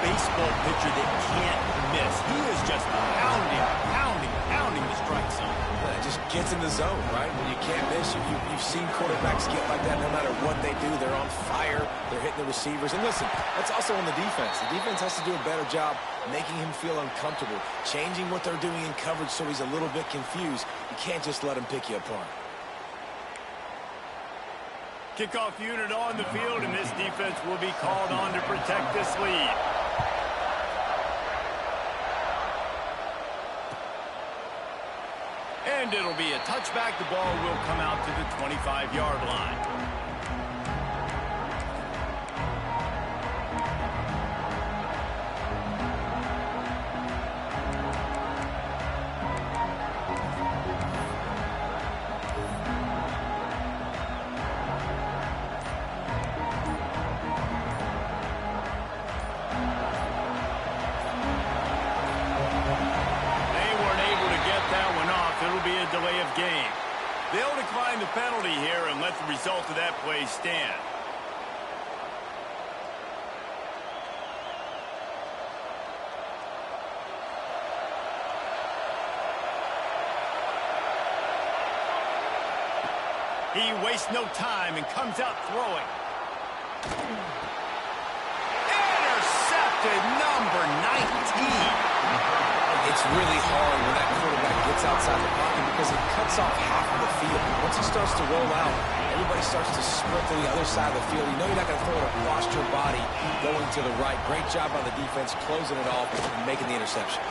Baseball pitcher that can't miss. He is just pounding the strike zone. It just gets in the zone, right? When you can't miss, you've seen quarterbacks get like that no matter what they do. They're on fire. They're hitting the receivers. And listen, that's also on the defense. The defense has to do a better job making him feel uncomfortable, changing what they're doing in coverage so he's a little bit confused. You can't just let him pick you apart. Kickoff unit on the field, and this defense will be called on to protect this lead. And it'll be a touchback. The ball will come out to the 25-yard line. Delay of game. They'll decline the penalty here and let the result of that play stand. He wastes no time and comes out throwing. Intercepted, number 19. It's really hard when that quarterback gets outside the pocket because it cuts off half of the field. Once he starts to roll out, everybody starts to sprint to the other side of the field. You know you're not going to throw it across your body going to the right. Great job by the defense closing it off and making the interception.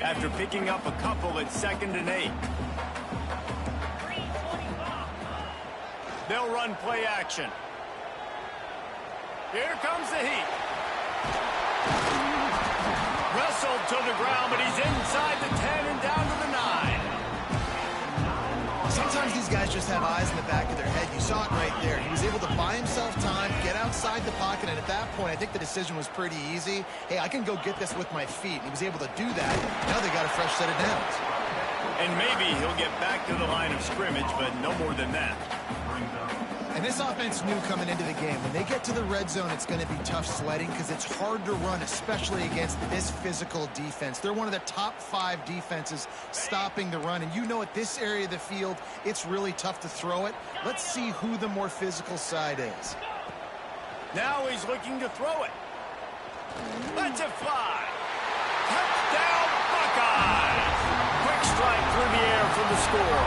After picking up a couple at 2nd and 8. They'll run play action. Here comes the heat. Wrestled to the ground, but he's inside the 10 and down to the 9. Sometimes these guys just have eyes in the back of their head. You saw it right there. He was able to buy himself time, get outside the pocket, and at that point, I think the decision was pretty easy. Hey, I can go get this with my feet. And he was able to do that. Now they got a fresh set of downs. And maybe he'll get back to the line of scrimmage, but no more than that. And this offense knew coming into the game, when they get to the red zone, it's going to be tough sledding because it's hard to run, especially against this physical defense. They're one of the top 5 defenses stopping the run. And you know, at this area of the field, it's really tough to throw it. Let's see who the more physical side is. Now he's looking to throw it. Let's it fly. Touchdown, Buckeyes! Quick strike through the air for the score.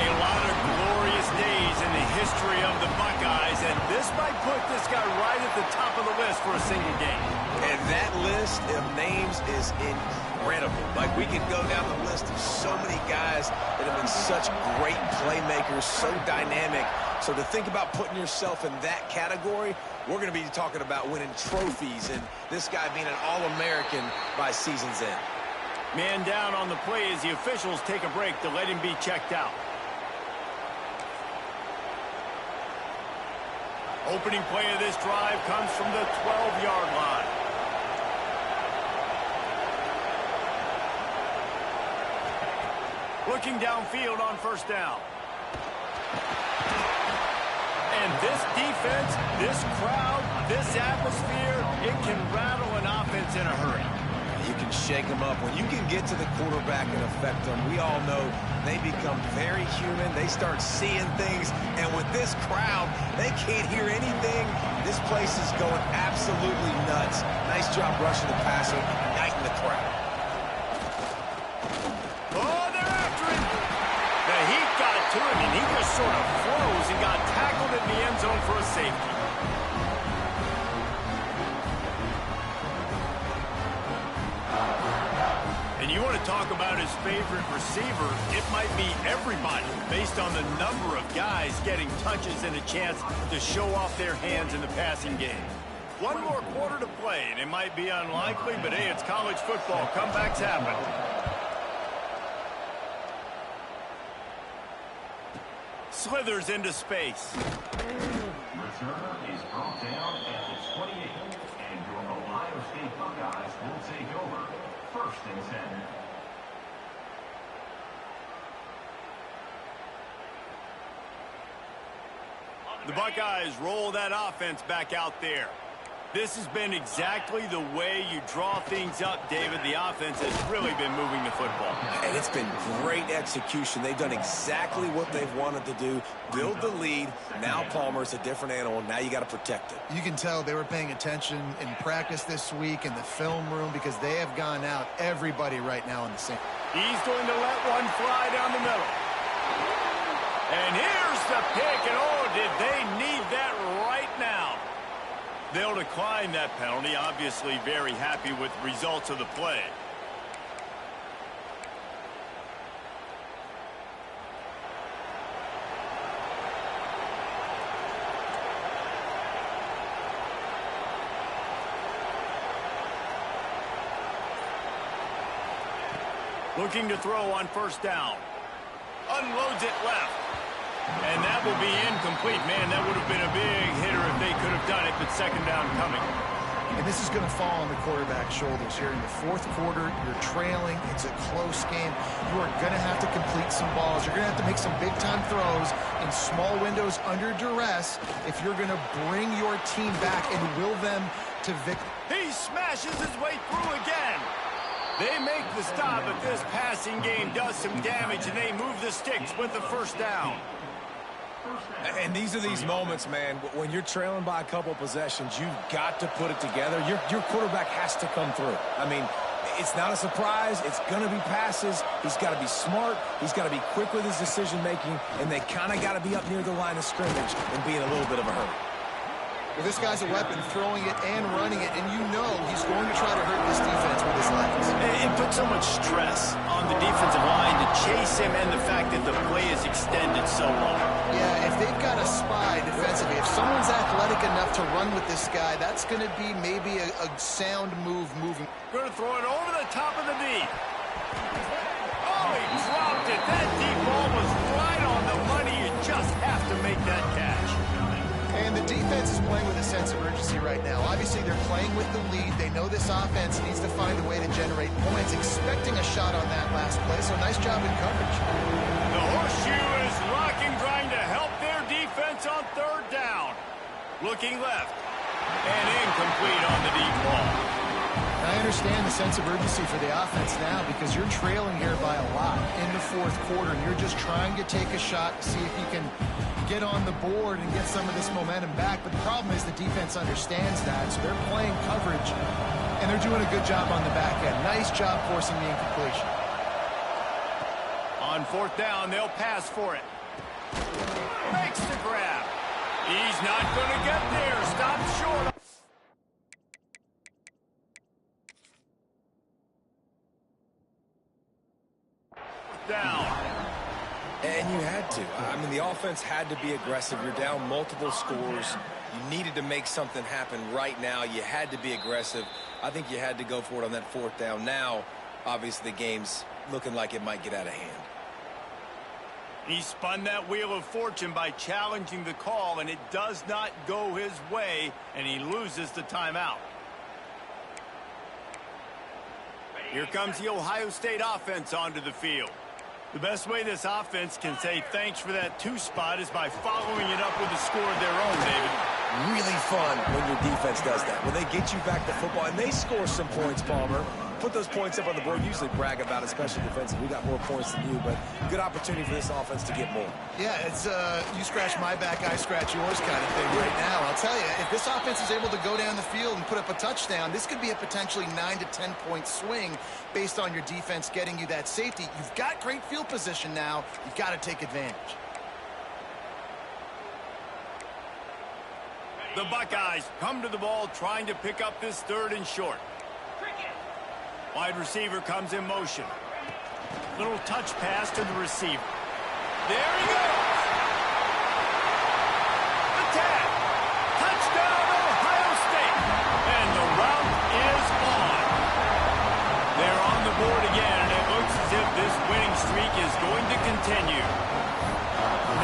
A lot of glorious days in the history of the Buckeyes, and this might put this guy right at the top of the list for a single game. And that list of names is incredible. Like, we could go down the list of so many guys that have been such great playmakers, so dynamic. So to think about putting yourself in that category, we're going to be talking about winning trophies and this guy being an All-American by season's end. Man down on the play as the officials take a break to let him be checked out. Opening play of this drive comes from the 12-yard line. Looking downfield on first down. And this defense, this crowd, this atmosphere, it can rattle an offense in a hurry. You can shake them up. When you can get to the quarterback and affect them, we all know they become very human. They start seeing things. And with this crowd, they can't hear anything. This place is going absolutely nuts. Nice job rushing the passer, igniting the crowd. Oh, they're after him. The heat got to him, and he just sort of froze and got tackled in the end zone for a safety. And you want to talk about his favorite receiver, it might be everybody based on the number of guys getting touches and a chance to show off their hands in the passing game. One more quarter to play, and it might be unlikely, but hey, it's college football. Comebacks happen. Slithers into space. Returner is brought down at the 28, and your Ohio State Buckeyes will take over. 1st and 10. The Buckeyes roll that offense back out there. This has been exactly the way you draw things up, David. The offense has really been moving the football. And it's been great execution. They've done exactly what they've wanted to do. Build the lead. Now Palmer's a different animal. Now you got to protect it. You can tell they were paying attention in practice this week in the film room because they have gone out everybody right now in the same. He's going to let one fly down the middle. And here's the pick, and oh, did they need that right now. They'll decline that penalty, obviously very happy with the results of the play. Looking to throw on first down. Unloads it left. And that will be incomplete. Man, that would have been a big hitter if they could have done it, but second down coming. And this is going to fall on the quarterback's shoulders here in the 4th quarter. You're trailing. It's a close game. You are going to have to complete some balls. You're going to have to make some big-time throws in small windows under duress if you're going to bring your team back and will them to victory. He smashes his way through again. They make the stop, but this passing game does some damage, and they move the sticks with the first down. And these are these moments, man, when you're trailing by a couple possessions, you've got to put it together. Your quarterback has to come through. I mean, it's not a surprise. It's going to be passes. He's got to be smart. He's got to be quick with his decision-making, and they kind of got to be up near the line of scrimmage and be in a little bit of a hurry. Well, this guy's a weapon, throwing it and running it, and you know he's going to try to hurt this defense with his legs. It puts so much stress on the defensive line to chase him and the fact that the play is extended so long. Yeah, if they've got a spy defensively, if someone's athletic enough to run with this guy, that's going to be maybe a sound move moving. Going to throw it over the top of the knee. Oh, he dropped it. That deep ball was right on the money. You just have to make that catch. And the defense is playing with a sense of urgency right now. Obviously, they're playing with the lead. They know this offense needs to find a way to generate points, expecting a shot on that last play. So nice job in coverage. The horseshoe is rocking, trying to help their defense on third down. Looking left. And incomplete on the deep ball. I understand the sense of urgency for the offense now because you're trailing here by a lot in the fourth quarter, and you're just trying to take a shot to see if you can get on the board and get some of this momentum back. But the problem is the defense understands that, so they're playing coverage, and they're doing a good job on the back end. Nice job forcing the incompletion. On fourth down, they'll pass for it. Makes the grab. He's not going to get there. Stops short. Down. And you had to. I mean, the offense had to be aggressive. You're down multiple scores. You needed to make something happen right now. You had to be aggressive. I think you had to go for it on that fourth down. Now, obviously, the game's looking like it might get out of hand. He spun that wheel of fortune by challenging the call, and it does not go his way, and he loses the timeout. Here comes the Ohio State offense onto the field. The best way this offense can say thanks for that two spot is by following it up with a score of their own, David. Really fun when your defense does that. When they get you back to football, and they score some points, Palmer. Put those points up on the board. Usually brag about it, especially defensive. We got more points than you, but good opportunity for this offense to get more. Yeah, it's you scratch my back, I scratch yours kind of thing right now. I'll tell you, if this offense is able to go down the field and put up a touchdown, this could be a potentially 9 to 10 point swing based on your defense getting you that safety. You've got great field position now. You've got to take advantage. The Buckeyes come to the ball trying to pick up this third and short. Wide receiver comes in motion. Little touch pass to the receiver. There he goes. The tag. Touchdown, Ohio State. And the route is on. They're on the board again, and it looks as if this winning streak is going to continue.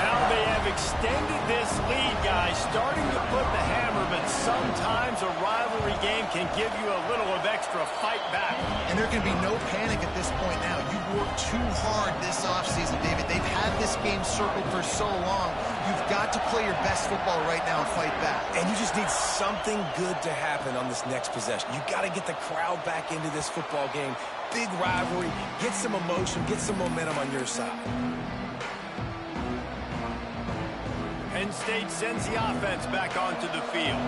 Now they have extended this lead, guys, starting to put the hammer, but sometimes a rivalry game can give you a little of extra fight back. And there can be no panic at this point now. You've worked too hard this offseason, David. They've had this game circled for so long. You've got to play your best football right now and fight back. And you just need something good to happen on this next possession. You got to get the crowd back into this football game. Big rivalry. Get some emotion. Get some momentum on your side. Penn State sends the offense back onto the field.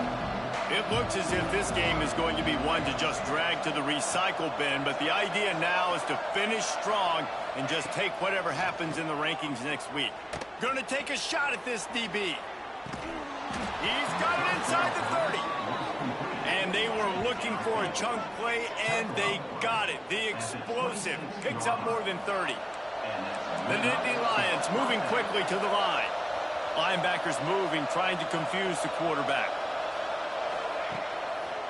It looks as if this game is going to be one to just drag to the recycle bin, but the idea now is to finish strong and just take whatever happens in the rankings next week. Going to take a shot at this DB. He's got it inside the 30. And they were looking for a chunk play, and they got it. The explosive picks up more than 30. The Nittany Lions moving quickly to the line. Linebackers moving, trying to confuse the quarterback.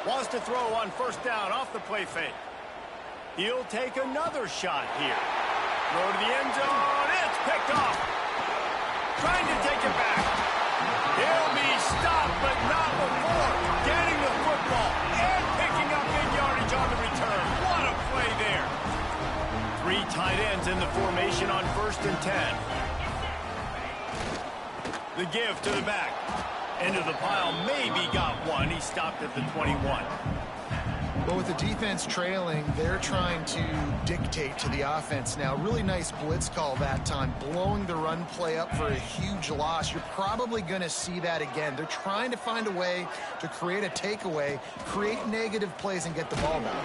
Wants to throw on first down off the play fake. He'll take another shot here. Throw to the end zone. It's picked off. Trying to take it back. He'll be stopped, but not before getting the football and picking up big yardage on the return. What a play there. 3 tight ends in the formation on 1st and 10. The give to the back. Into the pile, maybe got one. He stopped at the 21. But with the defense trailing, they're trying to dictate to the offense now. Really nice blitz call that time, blowing the run play up for a huge loss. You're probably going to see that again. They're trying to find a way to create a takeaway, create negative plays, and get the ball back.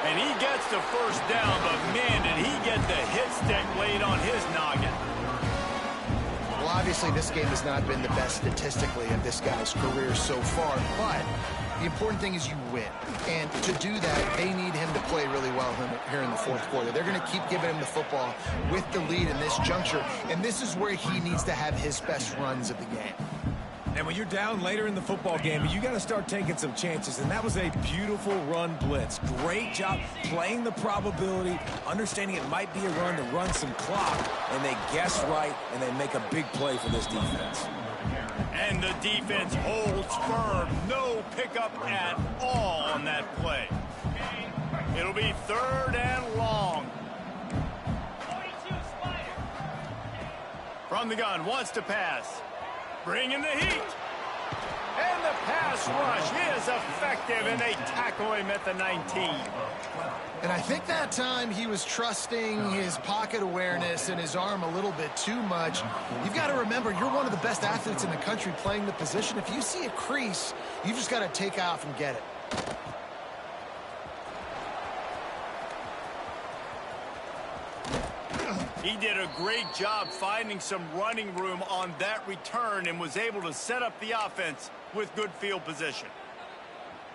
And he gets the first down, but man, did he get the hit stick laid on his noggin. Well, obviously, this game has not been the best statistically of this guy's career so far, but the important thing is you win. And to do that, they need him to play really well here in the fourth quarter. They're going to keep giving him the football with the lead in this juncture, and this is where he needs to have his best runs of the game. And when you're down later in the football game, you got to start taking some chances, and that was a beautiful run blitz. Great job playing the probability, understanding it might be a run to run some clock, and they guess right, and they make a big play for this defense. And the defense holds firm. No pickup at all on that play. It'll be 3rd and long. From the gun, wants to pass. Bringing the heat. And the pass rush is effective, and they tackle him at the 19. And I think that time he was trusting his pocket awareness and his arm a little bit too much. You've got to remember, you're one of the best athletes in the country playing the position. If you see a crease, you just got to take off and get it. He did a great job finding some running room on that return and was able to set up the offense with good field position.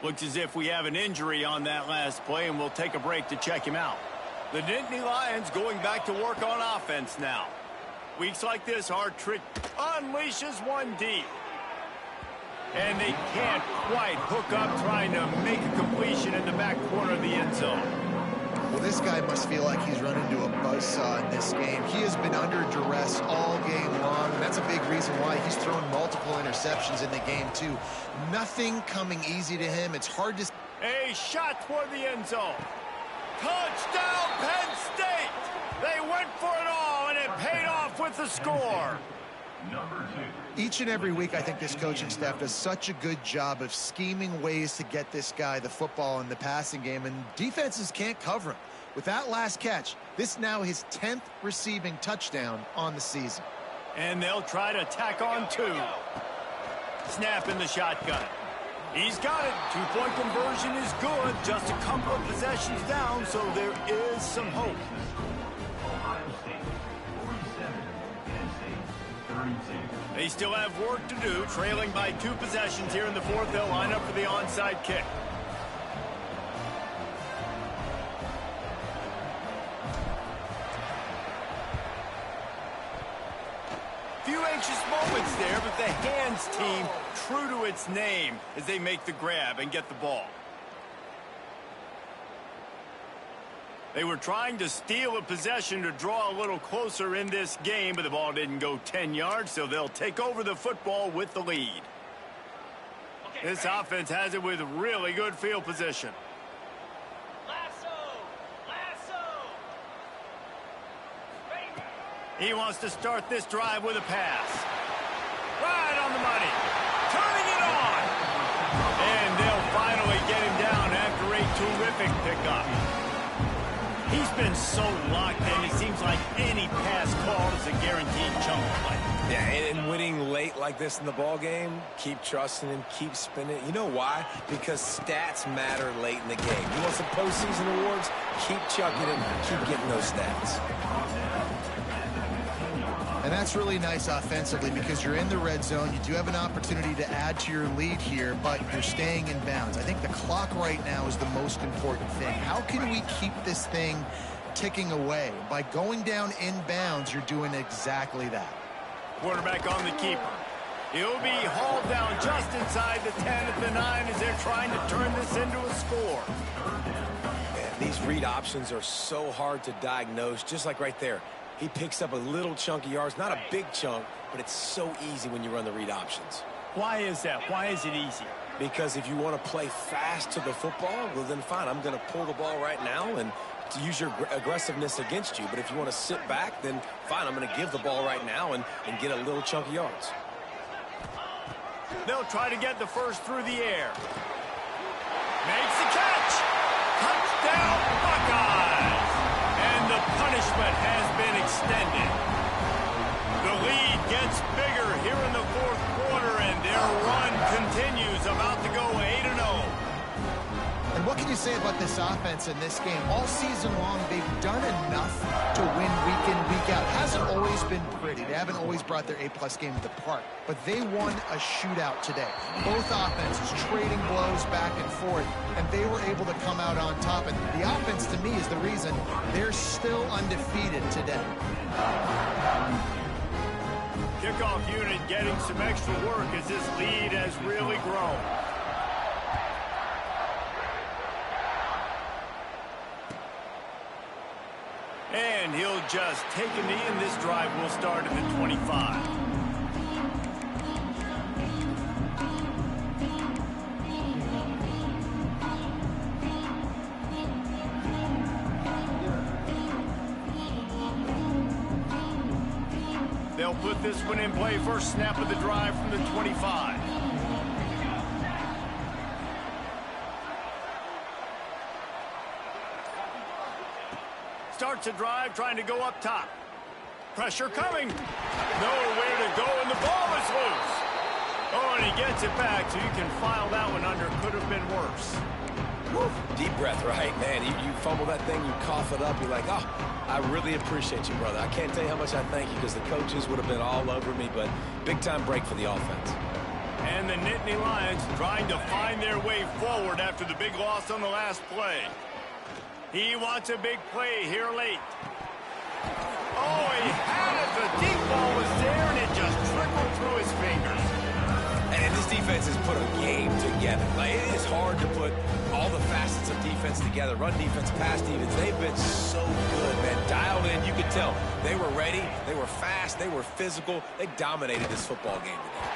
Looks as if we have an injury on that last play, and we'll take a break to check him out. The Nittany Lions going back to work on offense now. Weeks like this, our trick unleashes one deep. And they can't quite hook up trying to make a completion in the back corner of the end zone. Well, this guy must feel like he's run into a buzzsaw in this game. He has been under duress all game long, and that's a big reason why he's thrown multiple interceptions in the game, too. Nothing coming easy to him. It's hard to... A shot toward the end zone. Touchdown, Penn State! They went for it all, and it paid off with the score. Each and every week, I think this coaching staff does such a good job of scheming ways to get this guy the football in the passing game, and defenses can't cover him. With that last catch, this now his 10th receiving touchdown on the season. And they'll try to tack on 2. Snap in the shotgun. He's got it. 2-point conversion is good. Just a couple of possessions down, so there is some hope. They still have work to do, trailing by 2 possessions here in the 4th. They'll line up for the onside kick. Few anxious moments there, but the hands team true to its name as they make the grab and get the ball. They were trying to steal a possession to draw a little closer in this game, but the ball didn't go 10 yards, so they'll take over the football with the lead. This offense has it with really good field position. He wants to start this drive with a pass. Right on the money. Turning it on. And they'll finally get him down after a terrific pickup. He's been so locked in, it seems like any pass call is a guaranteed chunk play. Yeah, and winning late like this in the ball game, keep trusting him, keep spinning. You know why? Because stats matter late in the game. You want some postseason awards? Keep chucking it, keep getting those stats. And that's really nice offensively because you're in the red zone. You do have an opportunity to add to your lead here, but you're staying in bounds. I think the clock right now is the most important thing. How can we keep this thing ticking away? By going down in bounds, you're doing exactly that. Quarterback on the keeper. He'll be hauled down just inside the 10 at the 9 as they're trying to turn this into a score. Man, these read options are so hard to diagnose, just like right there. He picks up a little chunk of yards, not a big chunk, but it's so easy when you run the read options. Why is that? Why is it easy? Because if you want to play fast to the football, well, then fine, I'm going to pull the ball right now and to use your aggressiveness against you. But if you want to sit back, then fine, I'm going to give the ball right now and get a little chunk of yards. They'll try to get the first through the air. Makes the catch. Touchdown, Buckeyes. And the punishment has been extended. The lead gets bigger here in the 4th quarter, and their run continues, about to go 8-0. And what can you say about this offense in this game? All season long, they've done enough to win week in, week out. Hasn't always been pretty. They haven't always brought their A-plus game to the park. But they won a shootout today. Both offenses trading blows back and forth, and they were able to come out on top. And the offense, to me, is the reason they're still undefeated today. Kickoff unit getting some extra work as this lead has really grown. And he'll just take a knee, and this drive will start at the 25. They'll put this one in play. First snap of the drive from the 25. Starts a drive, trying to go up top. Pressure coming. Nowhere to go, and the ball is loose. Oh, and he gets it back, so you can file that one under. Could have been worse. Woo. Deep breath, right? Man, you fumble that thing, you cough it up, you're like, oh, I really appreciate you, brother. I can't tell you how much I thank you, because the coaches would have been all over me, but big-time break for the offense. And the Nittany Lions trying to find their way forward after the big loss on the last play. He wants a big play here late. Oh, he had it. The deep ball was there, and it just trickled through his fingers. And this defense has put a game together. Like, it is hard to put all the facets of defense together. Run defense, pass defense. They've been so good, man. Dialed in, you could tell. They were ready. They were fast. They were physical. They dominated this football game today.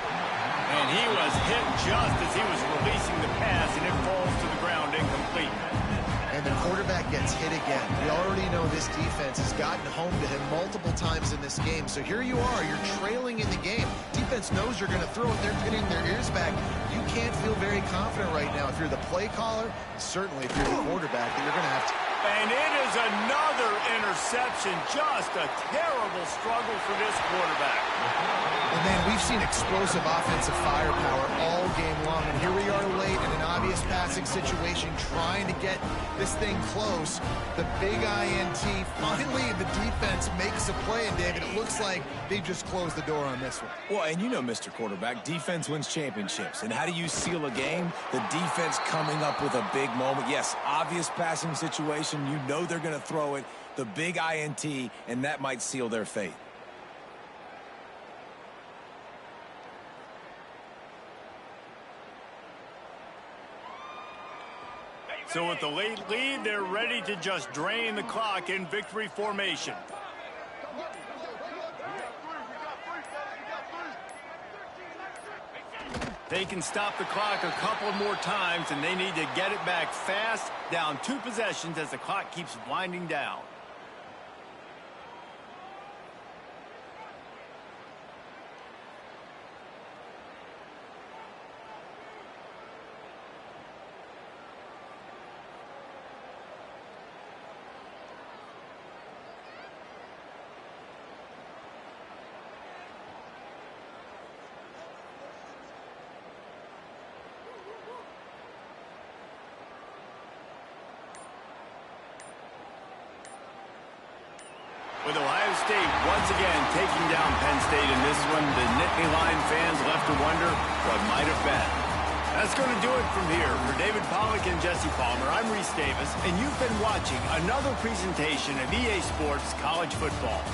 And he was hit just as he was releasing the pass, and it falls to the ground incomplete. And the quarterback gets hit again. We already know this defense has gotten home to him multiple times in this game. So here you are, you're trailing in the game. Defense knows you're going to throw it. They're pinning their ears back. You can't feel very confident right now if you're the play caller, certainly if you're the quarterback, that you're going to have to. And it is another interception. Just a terrible struggle for this quarterback. And then we've seen explosive offensive firepower all game long. And here we are late in an obvious passing situation, trying to get this thing close. The big INT. Finally, the defense makes a play. And, David, it looks like they just closed the door on this one. Well, and you know, Mr. Quarterback, defense wins championships. And how do you seal a game? The defense coming up with a big moment. Yes, obvious passing situation. You know they're going to throw it. The big INT, and that might seal their fate. So with the late lead, they're ready to just drain the clock in victory formation. They can stop the clock a couple more times, and they need to get it back fast, down 2 possessions as the clock keeps winding down. With Ohio State once again taking down Penn State in this one, the Nittany Lion fans left to wonder what might have been. That's going to do it from here. For David Pollack and Jesse Palmer, I'm Reese Davis, and you've been watching another presentation of EA Sports College Football.